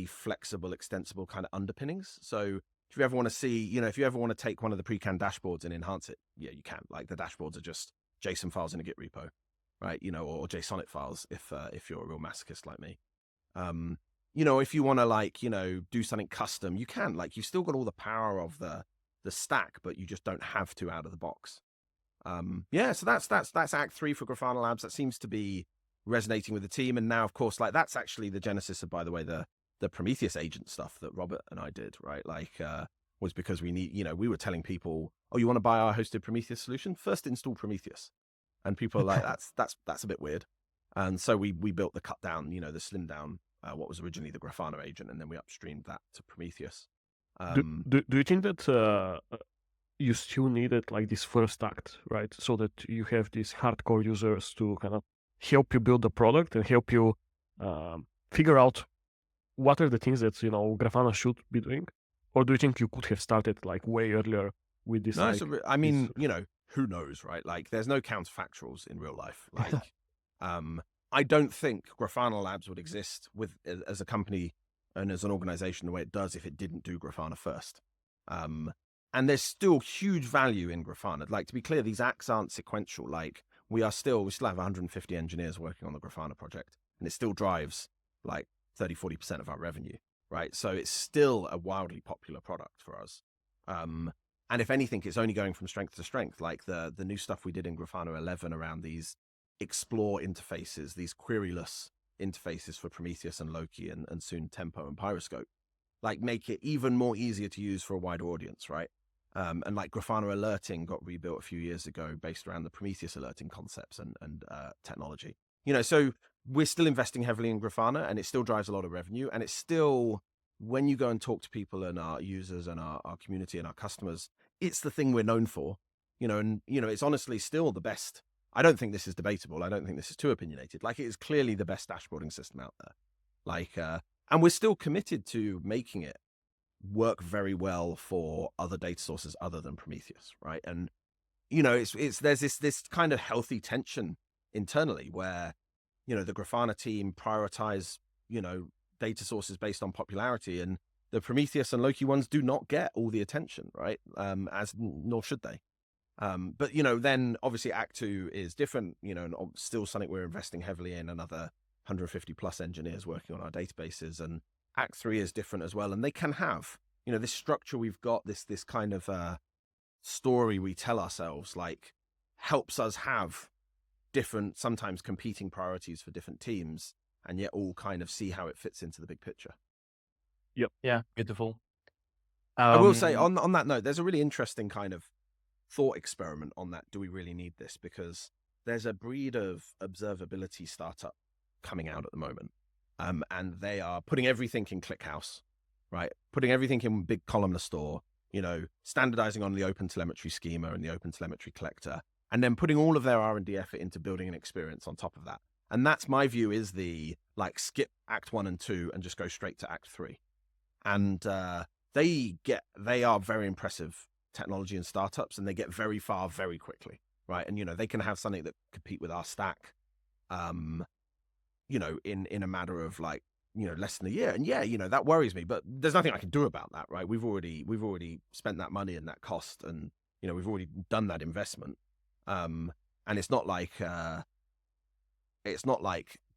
flexible, extensible kind of underpinnings. So if you ever want to see, if you ever want to take one of the pre-canned dashboards and enhance it, yeah, you can. The dashboards are just JSON files in a Git repo, right? Or JSONic files if you're a real masochist like me. If you want to do something custom, you can. You've still got all the power of the stack, but you just don't have to out of the box. So that's Act 3 for Grafana Labs. That seems to be resonating with the team. And now, of course, that's actually the genesis of, by the way, the Prometheus agent stuff that Robert and I did, right? Was because we were telling people, oh, you want to buy our hosted Prometheus solution? First install Prometheus. And people are like, that's a bit weird. And so we built the cut down, the slim down, what was originally the Grafana agent, and then we upstreamed that to Prometheus. Do you think that you still needed this first act, right? So that you have these hardcore users to kind of help you build the product and help you figure out what are the things that, Grafana should be doing? Or do you think you could have started way earlier with this? No, who knows, right? There's no counterfactuals in real life. I don't think Grafana Labs would exist as a company and as an organization the way it does if it didn't do Grafana first. And there's still huge value in Grafana. To be clear, these acts aren't sequential. We still have 150 engineers working on the Grafana project, and it still drives 30-40% of our revenue, right? So it's still a wildly popular product for us. And if anything, it's only going from strength to strength. The new stuff we did in Grafana 11 around these explore interfaces, these queryless interfaces for Prometheus and Loki and soon Tempo and Pyroscope, make it even more easier to use for a wider audience, right? And Grafana alerting got rebuilt a few years ago based around the Prometheus alerting concepts and technology. So we're still investing heavily in Grafana, and it still drives a lot of revenue. And it's still, when you go and talk to people and our users and our community and our customers, it's the thing we're known for, and it's honestly still the best I don't think this is debatable. I don't think this is too opinionated. Like, it is clearly the best dashboarding system out there. Like, and we're still committed to making it work very well for other data sources other than Prometheus, right? And there's this kind of healthy tension internally where the Grafana team prioritize data sources based on popularity, and the Prometheus and Loki ones do not get all the attention, right? Nor should they. But then obviously Act 2 is different, and still something we're investing heavily in, another 150 plus engineers working on our databases, and Act 3 is different as well. And they can have, this structure we've got, this kind of story we tell ourselves, like, helps us have different, sometimes competing priorities for different teams, and yet all kind of see how it fits into the big picture. Yeah, beautiful. I will say on that note, there's a really interesting kind of thought experiment on that. Do we really need this? Because there's a breed of observability startup coming out at the moment. And they are putting everything in ClickHouse, right? Putting everything in big columnar store, standardizing on the open telemetry schema and the open telemetry collector, and then putting all of their R&D effort into building an experience on top of that. And that's my view, is the like skip Act 1 and 2 and just go straight to Act 3. And they are very impressive technology and startups, and they get very far very quickly, right? And they can have something that compete with our stack, in a matter of like less than a year. And that worries me, but there's nothing I can do about that, right? We've already spent that money and that cost, and we've already done that investment. And it's not like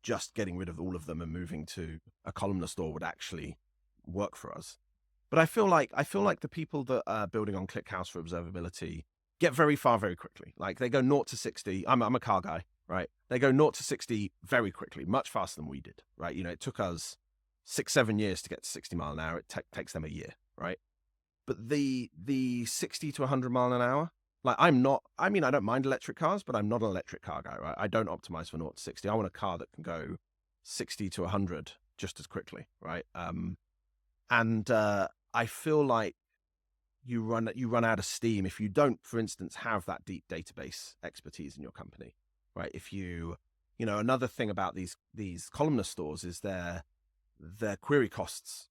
just getting rid of all of them and moving to a columnar store would actually work for us. But I feel like the people that are building on ClickHouse for observability get very far very quickly. Like, they go 0 to 60. I'm a car guy, right? They go 0 to 60 very quickly, much faster than we did, right? It took us 6-7 years to get to 60 mile an hour. It takes them a year, right? But the 60 to 100 mile an hour, like, I don't mind electric cars, but I'm not an electric car guy, right? I don't optimize for 0 to 60. I want a car that can go 60 to 100 just as quickly, right? And I feel like you run out of steam if you don't, for instance, have that deep database expertise in your company, right? If another thing about these columnar stores is their query costs,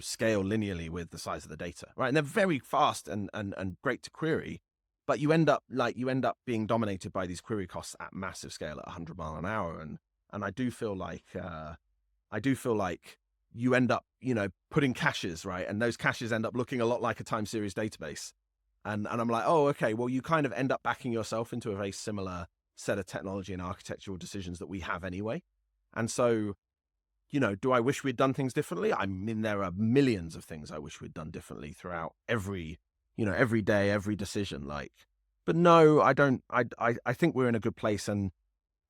scale linearly with the size of the data, right? And they're very fast and great to query, but you end up being dominated by these query costs at massive scale at 100 mile an hour. And I do feel like you end up, putting caches, right? And those caches end up looking a lot like a time series database. And I'm like, oh, okay, well, you kind of end up backing yourself into a very similar set of technology and architectural decisions that we have anyway. And so, do I wish we'd done things differently? I mean, there are millions of things I wish we'd done differently throughout every day, every decision. But no, I don't. I think we're in a good place, and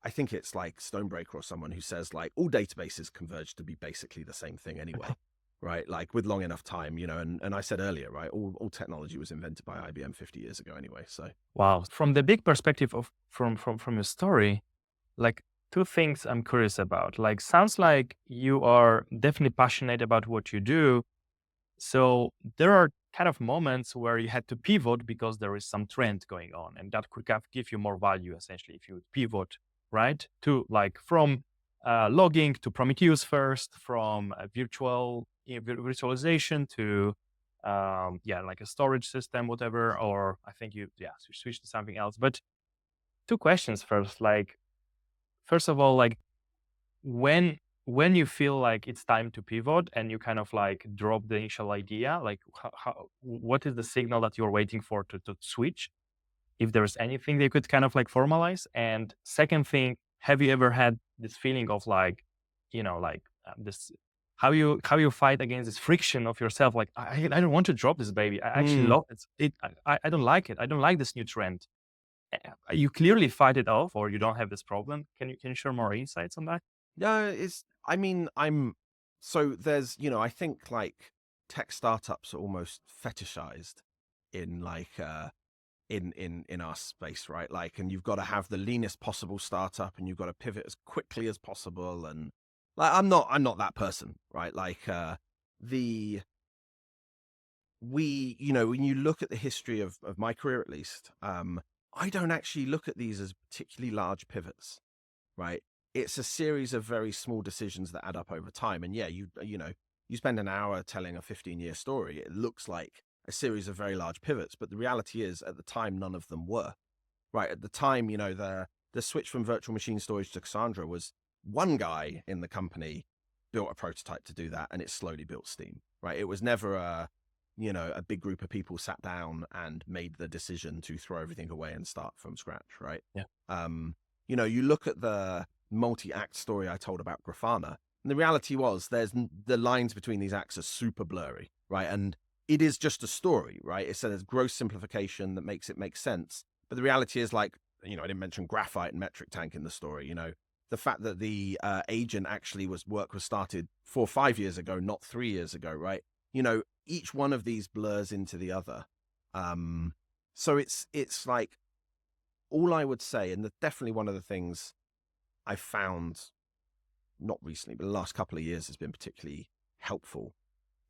I think it's like Stonebreaker or someone who says, like, all databases converge to be basically the same thing anyway, right? Like, with long enough time, and I said earlier, right, all technology was invented by IBM 50 years ago anyway. So Wow. From the big perspective from your story, like, two things I'm curious about. Like, sounds like you are definitely passionate about what you do. So there are kind of moments where you had to pivot because there is some trend going on, and that could give you more value essentially if you would pivot, right? To like from logging to Prometheus first, from virtualization to like a storage system, whatever. Or I think you switch to something else. But two questions first. Like, first of all, like, when you feel like it's time to pivot and you kind of like drop the initial idea, like what is the signal that you're waiting for to switch? If there's anything they could kind of like formalize. And second thing, have you ever had this feeling of like, this, how you fight against this friction of yourself? Like, I don't want to drop this baby. I actually love it. I don't like it. I don't like this new trend. You clearly fight it off, or you don't have this problem. Can you share more insights on that? Yeah, there's, I think like tech startups are almost fetishized in like, in our space, right? Like, and you've got to have the leanest possible startup, and you've got to pivot as quickly as possible. And like, I'm not that person, right? Like, when you look at the history of my career, at least, I don't actually look at these as particularly large pivots, right? It's a series of very small decisions that add up over time. And yeah, you spend an hour telling a 15-year story. It looks like a series of very large pivots, but the reality is at the time, none of them were, right? At the time, the switch from virtual machine storage to Cassandra was one guy in the company built a prototype to do that, and it slowly built steam, right? It was never a big group of people sat down and made the decision to throw everything away and start from scratch, right? Yeah. You look at the multi-act story I told about Grafana, and the reality was the lines between these acts are super blurry, right? And it is just a story, right? It's a gross simplification that makes it make sense. But the reality is, like, I didn't mention graphite and metric tank in the story, the fact that the agent actually was started 4 or 5 years ago, not 3 years ago, right? Each one of these blurs into the other. So it's like, all I would say, and definitely one of the things I found, not recently, but the last couple of years has been particularly helpful,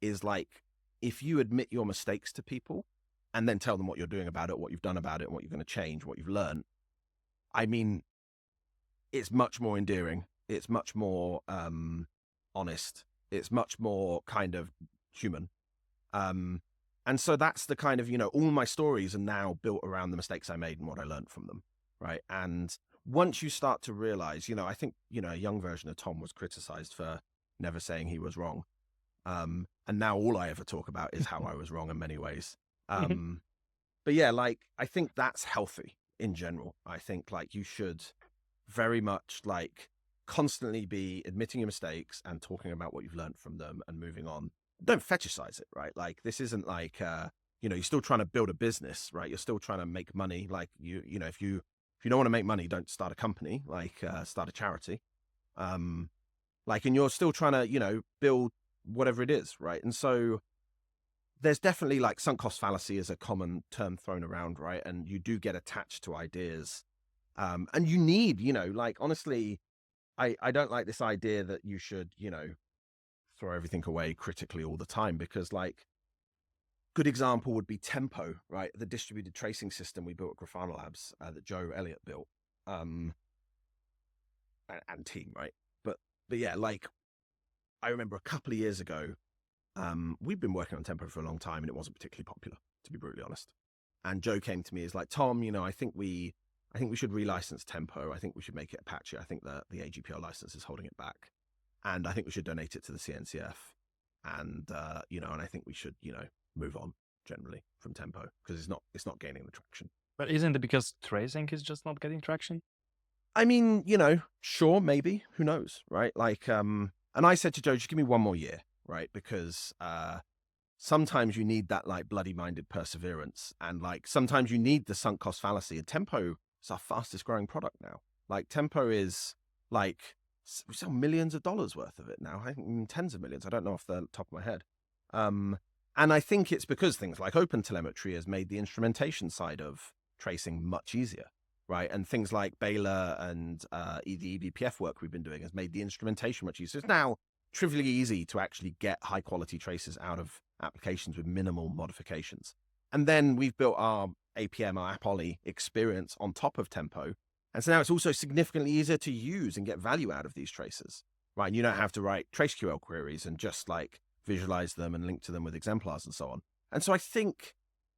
is like, if you admit your mistakes to people and then tell them what you're doing about it, what you've done about it, and what you're going to change, what you've learned, I mean, it's much more endearing. It's much more honest. It's much more kind of human. And so that's the kind of, all my stories are now built around the mistakes I made and what I learned from them, right? And once you start to realize, I think, a young version of Tom was criticized for never saying he was wrong. And now all I ever talk about is how I was wrong in many ways. But yeah, like, I think that's healthy in general. I think, like, you should very much, like, constantly be admitting your mistakes and talking about what you've learned from them and moving on. Don't fetishize it, right? Like, this isn't like, you're still trying to build a business, right? You're still trying to make money. Like, if you don't want to make money, don't start a company, like, start a charity. And you're still trying to, build whatever it is, right? And so there's definitely, like, sunk cost fallacy is a common term thrown around, right? And you do get attached to ideas. And you need, like, honestly, I don't like this idea that you should, throw everything away critically all the time, because, like, good example would be Tempo, right? The distributed tracing system we built at Grafana Labs that Joe Elliott built, and team, right? But yeah, like, I remember a couple of years ago, we've been working on Tempo for a long time and it wasn't particularly popular, to be brutally honest. And Joe came to me, is like, Tom, I think we should relicense Tempo. I think we should make it Apache. I think that the AGPL license is holding it back. And I think we should donate it to the CNCF. And, and I think we should, move on generally from Tempo, because it's not gaining the traction. But isn't it because tracing is just not getting traction? I mean, sure, maybe, who knows, right? Like, and I said to Joe, just give me one more year, right? Because, sometimes you need that, like, bloody-minded perseverance, and, like, sometimes you need the sunk cost fallacy. And Tempo is our fastest growing product now. Like, Tempo is, like, we sell millions of dollars worth of it now. I think tens of millions. I don't know off the top of my head. And I think it's because things like OpenTelemetry has made the instrumentation side of tracing much easier, right? And things like Baylor and the eBPF work we've been doing has made the instrumentation much easier. So it's now trivially easy to actually get high quality traces out of applications with minimal modifications. And then we've built our APM, our AppOlly experience on top of Tempo. And so now it's also significantly easier to use and get value out of these traces, right? And you don't have to write TraceQL queries and just, like, visualize them and link to them with exemplars and so on. And so I think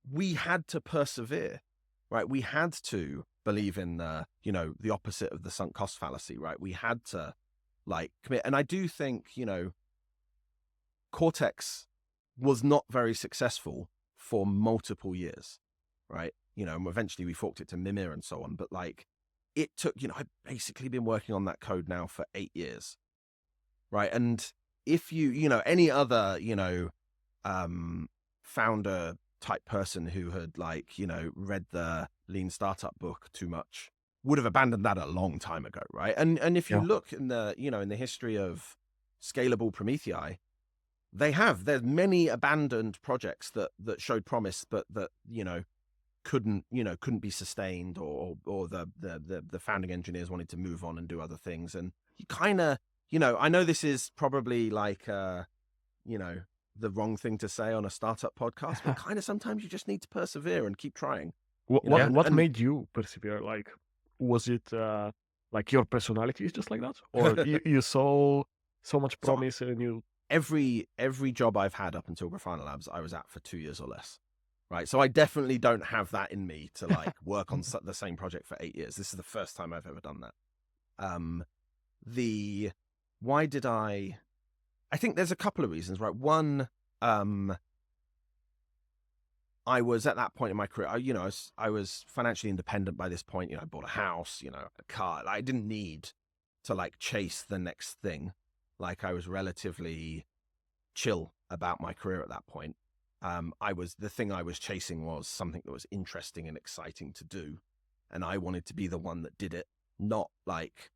we had to persevere, right? We had to believe in the opposite of the sunk cost fallacy, right? We had to, like, commit. And I do think, Cortex was not very successful for multiple years, right? And eventually we forked it to Mimir and so on. But, like, it took, I've basically been working on that code now for 8 years, right? And if any other, founder type person who had, like, read the Lean Startup book too much would have abandoned that a long time ago, right? And if you look in the, in the history of scalable Promethei, there's many abandoned projects that showed promise, but that, couldn't be sustained, or the founding engineers wanted to move on and do other things. And you kind of, I know this is probably like, the wrong thing to say on a startup podcast, but kind of sometimes you just need to persevere and keep trying, know, What and made you persevere? Like, was it like your personality is just like that, or you saw so much So promise and you? every job I've had up until Grafana Labs, I was at for 2 years or less, right? So I definitely don't have that in me to like work on the same project for 8 years. This is the first time I've ever done that. Why did I think there's a couple of reasons, right? One, I was at that point in my career, I was financially independent by this point. I bought a house, a car. I didn't need to like chase the next thing. Like I was relatively chill about my career at that point. The thing I was chasing was something that was interesting and exciting to do. And I wanted to be the one that did it, not like,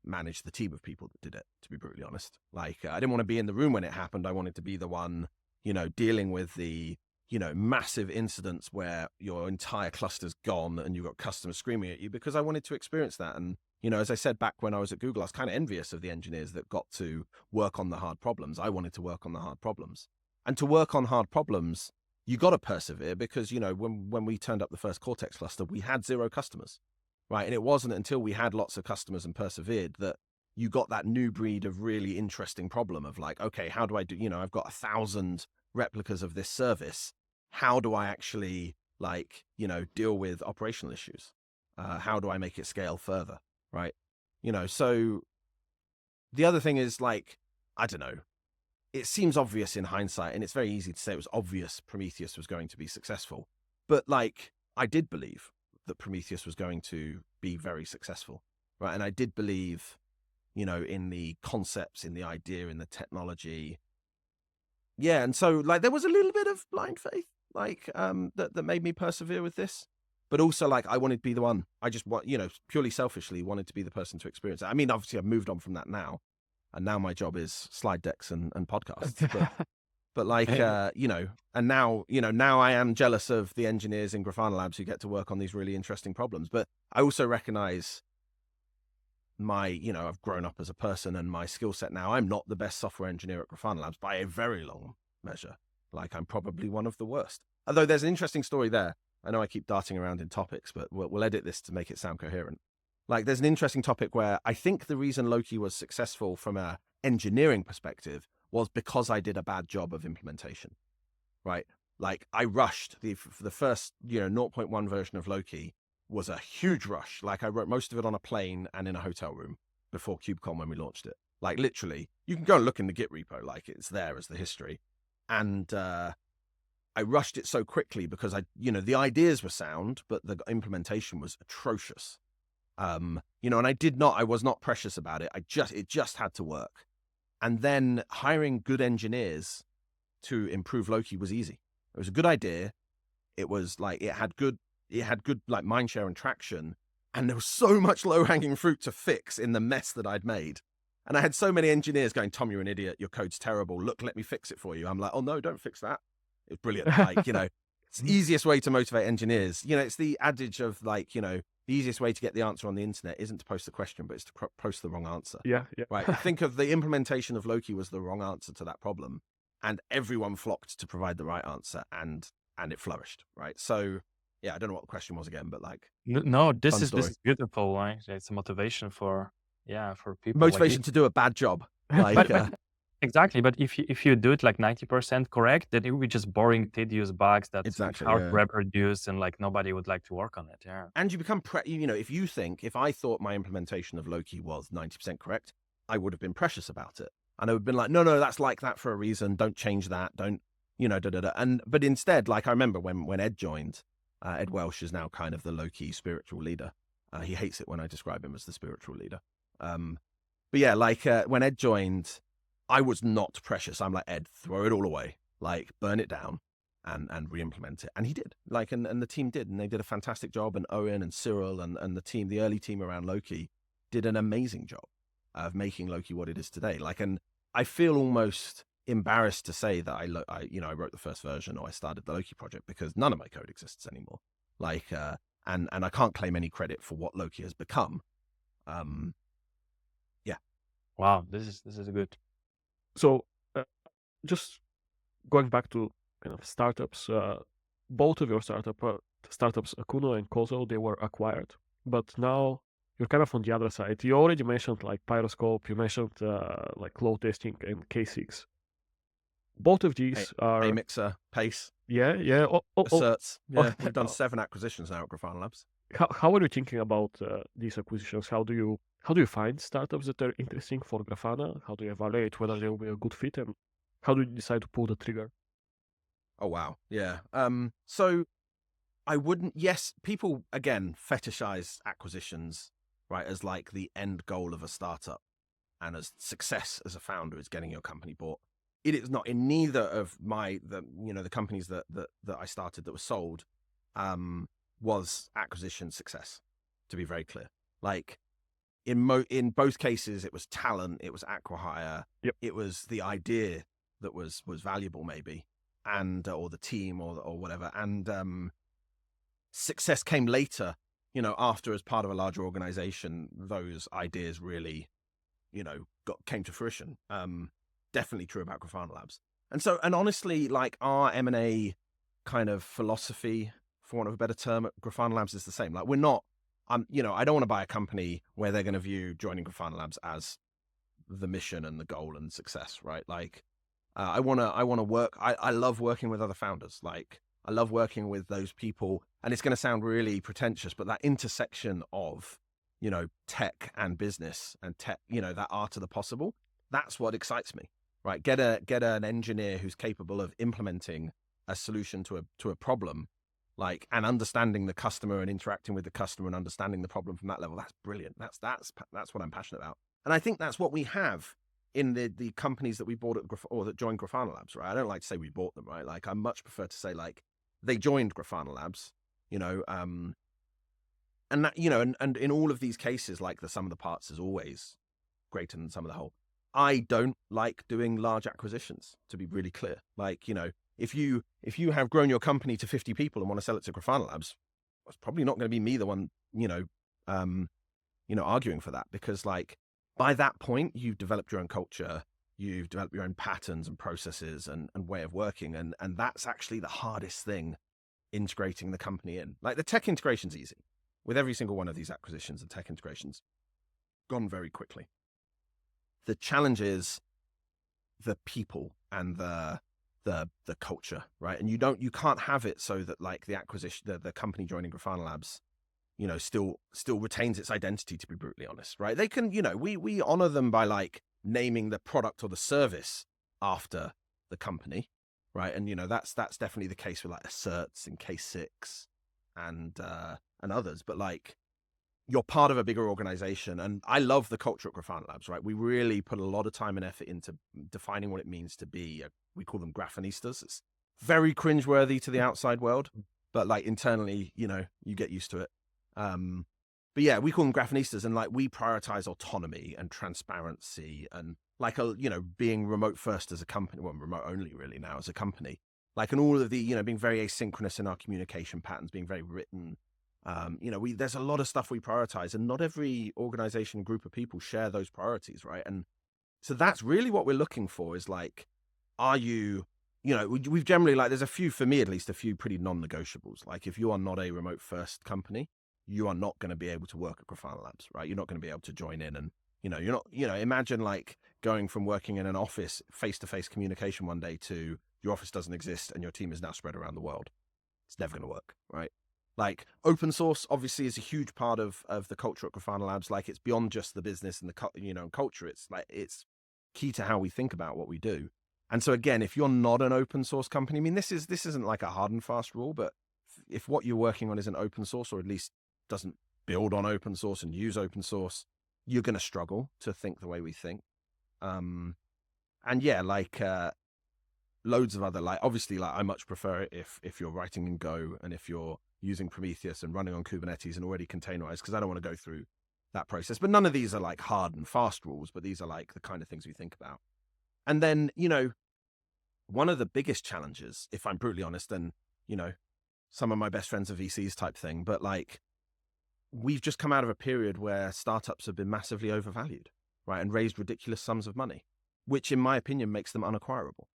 manage the team of people that did it, to be brutally honest. Like I didn't want to be in the room when it happened. I wanted to be the one, dealing with the, massive incidents where your entire cluster's gone and you've got customers screaming at you, because I wanted to experience that. And, as I said back when I was at Google, I was kind of envious of the engineers that got to work on the hard problems. I wanted to work on the hard problems. And to work on hard problems, you got to persevere because, when we turned up the first Cortex cluster, we had 0 customers, right? And it wasn't until we had lots of customers and persevered that you got that new breed of really interesting problem of like, okay, how do I do, I've got 1,000 replicas of this service. How do I actually deal with operational issues? How do I make it scale further? Right. So the other thing is like, I don't know, it seems obvious in hindsight, and it's very easy to say it was obvious Prometheus was going to be successful, but like, I did believe that Prometheus was going to be very successful. Right. And I did believe, in the concepts, in the idea, in the technology. Yeah. And so like, there was a little bit of blind faith, like, that made me persevere with this. But also, like, I wanted to be the one. I just want, purely selfishly wanted to be the person to experience it. I mean, obviously, I've moved on from that now, and now my job is slide decks and podcasts. But like, and now, now I am jealous of the engineers in Grafana Labs who get to work on these really interesting problems. But I also recognize I've grown up as a person and my skill set now. I'm not the best software engineer at Grafana Labs by a very long measure. Like, I'm probably one of the worst. Although there's an interesting story there. I know I keep darting around in topics, but we'll edit this to make it sound coherent. Like, there's an interesting topic where I think the reason Loki was successful from a engineering perspective was because I did a bad job of implementation, right? Like, I rushed the first, 0.1 version of Loki was a huge rush. Like, I wrote most of it on a plane and in a hotel room before KubeCon when we launched it. Like, literally, you can go and look in the Git repo, like, it's there as the history. And I rushed it so quickly because the ideas were sound, but the implementation was atrocious. And I was not precious about it. It just had to work. And then hiring good engineers to improve Loki was easy. It was a good idea. It was like, it had good like mindshare and traction. And there was so much low hanging fruit to fix in the mess that I'd made. And I had so many engineers going, Tom, you're an idiot. Your code's terrible. Look, let me fix it for you. I'm like, oh no, don't fix that. It's brilliant. Like, it's the easiest way to motivate engineers. It's the adage of like, the easiest way to get the answer on the internet isn't to post the question, but it's to post the wrong answer. Yeah. Right. Think of the implementation of Loki was the wrong answer to that problem, and everyone flocked to provide the right answer, and it flourished. Right. So yeah, I don't know what the question was again, but like, No, this fun is story. beautiful. Right? It's a motivation for people. Motivation to do a bad job. Like, exactly. But if you do it like 90% correct, then it would be just boring, tedious bugs that's exactly, hard yeah. to reproduce, and like nobody would like to work on it. Yeah. And you become if I thought my implementation of Loki was 90% correct, I would have been precious about it. And I would have been like, no, that's like that for a reason. Don't change that. Don't, but instead, like, I remember when Ed joined, Ed Welsh is now kind of the low-key spiritual leader. He hates it when I describe him as the spiritual leader. But yeah, like, when Ed joined, I was not precious. I'm like, Ed, throw it all away, like, burn it down and re-implement it. And he did, like, and the team did, and they did a fantastic job. And Owen and Cyril and the early team around Loki did an amazing job of making Loki what it is today. Like, and I feel almost embarrassed to say that I wrote the first version, or I started the Loki project, because none of my code exists anymore. Like, and I can't claim any credit for what Loki has become. Yeah. Wow, this is good. So, just going back to kind of startups, both of your startup, startups Akuno and Kozo, they were acquired, but now you're kind of on the other side. You already mentioned like Pyroscope, you mentioned like load testing and K6. Both of these are A-Mixer, Pace, yeah. Asserts. Yeah, we've done 7 acquisitions now at Grafana Labs. How are you thinking about these acquisitions? How do you find startups that are interesting for Grafana? How do you evaluate whether they will be a good fit, and how do you decide to pull the trigger? Oh wow, yeah. So I wouldn't. Yes, people again fetishize acquisitions, right, as like the end goal of a startup, and as success as a founder is getting your company bought. It is not. In neither of the companies that I started that were sold, was acquisition success. To be very clear, like in both cases, it was talent, it was acqui-hire, Yep. it was the idea that was valuable, maybe, and or the team or whatever, and success came later. After, as part of a larger organization, those ideas really, came to fruition. Definitely true about Grafana Labs. And honestly, like our M&A kind of philosophy, for want of a better term, at Grafana Labs is the same. Like we're not, I don't want to buy a company where they're going to view joining Grafana Labs as the mission and the goal and success, right? Like I want to work. I love working with other founders. Like I love working with those people, and it's going to sound really pretentious, but that intersection of, tech and business and tech, that art of the possible, that's what excites me, right? Get an engineer who's capable of implementing a solution to a problem, like, and understanding the customer and interacting with the customer and understanding the problem from that level. That's brilliant. That's what I'm passionate about. And I think that's what we have in the companies that we bought or that joined Grafana Labs, right? I don't like to say we bought them, right? Like I much prefer to say like they joined Grafana Labs, and that, and in all of these cases, like the sum of the parts is always greater than the sum of the whole. I don't like doing large acquisitions, to be really clear. Like, if you have grown your company to 50 people and want to sell it to Grafana Labs, it's probably not going to be me the one, arguing for that, because like by that point you've developed your own culture, you've developed your own patterns and processes and way of working, and that's actually the hardest thing, integrating the company in. Like the tech integration's easy. With every single one of these acquisitions, the tech integration's gone very quickly. The challenge is the people and the culture, right? And you can't have it so that like the acquisition, the company joining Grafana Labs, still retains its identity, to be brutally honest, right? They can, we honor them by like naming the product or the service after the company, right? And that's definitely the case with like Asserts and K6 and others, but like you're part of a bigger organization. And I love the culture at Grafana Labs, right? We really put a lot of time and effort into defining what it means to be, we call them Grafanistas. It's very cringeworthy to the outside world, but like internally, you get used to it. But yeah, we call them Grafanistas, and like we prioritize autonomy and transparency and like, being remote first as a company, well, remote only really now as a company, like, and all of the, being very asynchronous in our communication patterns, being very written. There's a lot of stuff we prioritize, and not every organization, group of people share those priorities, right? And so that's really what we're looking for, is like, are you, we've generally, like, there's a few, for me at least, a few pretty non-negotiables. Like if you are not a remote first company, you are not going to be able to work at Grafana Labs, right? You're not going to be able to join in, and, you're not, imagine like going from working in an office, face-to-face communication one day to your office doesn't exist and your team is now spread around the world. It's never going to work, right? Like open source obviously is a huge part of the culture at Grafana Labs. Like it's beyond just the business and the culture. It's like, it's key to how we think about what we do. And so again, if you're not an open source company, I mean, this isn't like a hard and fast rule, but if what you're working on isn't open source, or at least doesn't build on open source and use open source, you're going to struggle to think the way we think. And yeah, like loads of other, like obviously, like I much prefer it if you're writing in Go and if you're using Prometheus and running on Kubernetes and already containerized, because I don't want to go through that process. But none of these are like hard and fast rules, but these are like the kind of things we think about. And then, one of the biggest challenges, if I'm brutally honest, and, some of my best friends are VCs type thing, but like we've just come out of a period where startups have been massively overvalued, right? And raised ridiculous sums of money, which in my opinion makes them unacquirable,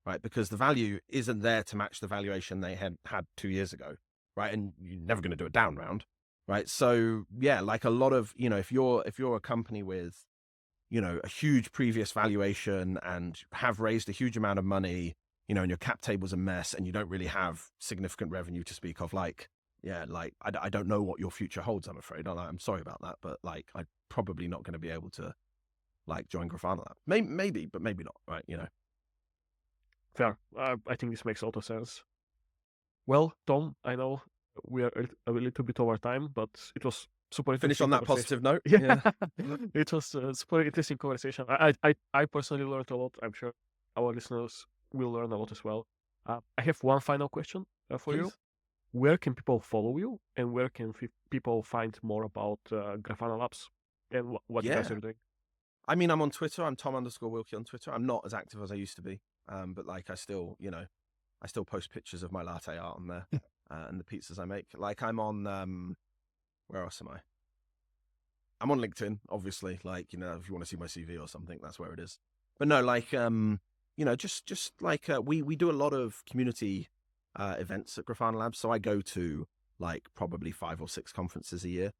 right? Because the value isn't there to match the valuation they had 2 years ago. right? And you're never going to do a down round, right? So yeah, like a lot of, if you're a company with, a huge previous valuation and have raised a huge amount of money, and your cap table's a mess and you don't really have significant revenue to speak of, like, yeah, like I don't know what your future holds, I'm afraid. I'm sorry about that, but like I'm probably not going to be able to like join Grafana Lab. Maybe, but maybe not, right? Fair. I think this makes a lot of sense. Well, Tom, I know we are a little bit over time, but it was super interesting. Finish on that positive note. Yeah, it was a super interesting conversation. I personally learned a lot. I'm sure our listeners will learn a lot as well. I have one final question for you. Please. Where can people follow you, and where can people find more about Grafana Labs and what you guys are doing? I mean, I'm on Twitter. I'm Tom_Wilkie on Twitter. I'm not as active as I used to be, but like I still post pictures of my latte art on there and the pizzas I make. Like I'm on, where else am I? I'm on LinkedIn, obviously. Like, if you want to see my CV or something, that's where it is. But no, like, just like we do a lot of community events at Grafana Labs. So I go to like probably 5 or 6 conferences a year.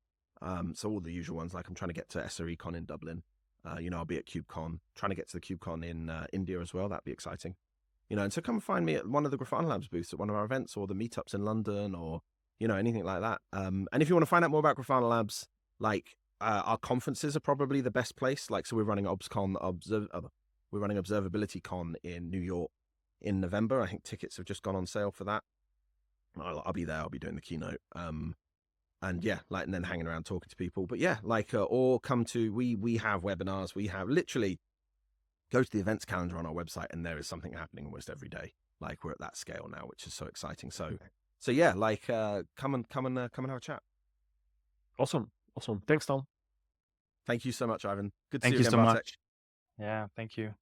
So all the usual ones, like I'm trying to get to SRECon in Dublin. I'll be at KubeCon, trying to get to the KubeCon in India as well. That'd be exciting. And so come find me at one of the Grafana Labs booths at one of our events, or the meetups in London, or, anything like that. And if you want to find out more about Grafana Labs, like our conferences are probably the best place. Like, so we're running we're running Observability Con in New York in November. I think tickets have just gone on sale for that. I'll be there. I'll be doing the keynote. And yeah, like, and then hanging around talking to people. But yeah, like, or come to, we have webinars. We have literally, go to the events calendar on our website and there is something happening almost every day. Like, we're at that scale now, which is so exciting. So yeah, like, come and have a chat. Awesome. Thanks, Tom. Thank you so much, Ivan. Good to Thank see you you again, so Bartek. much. Yeah, thank you.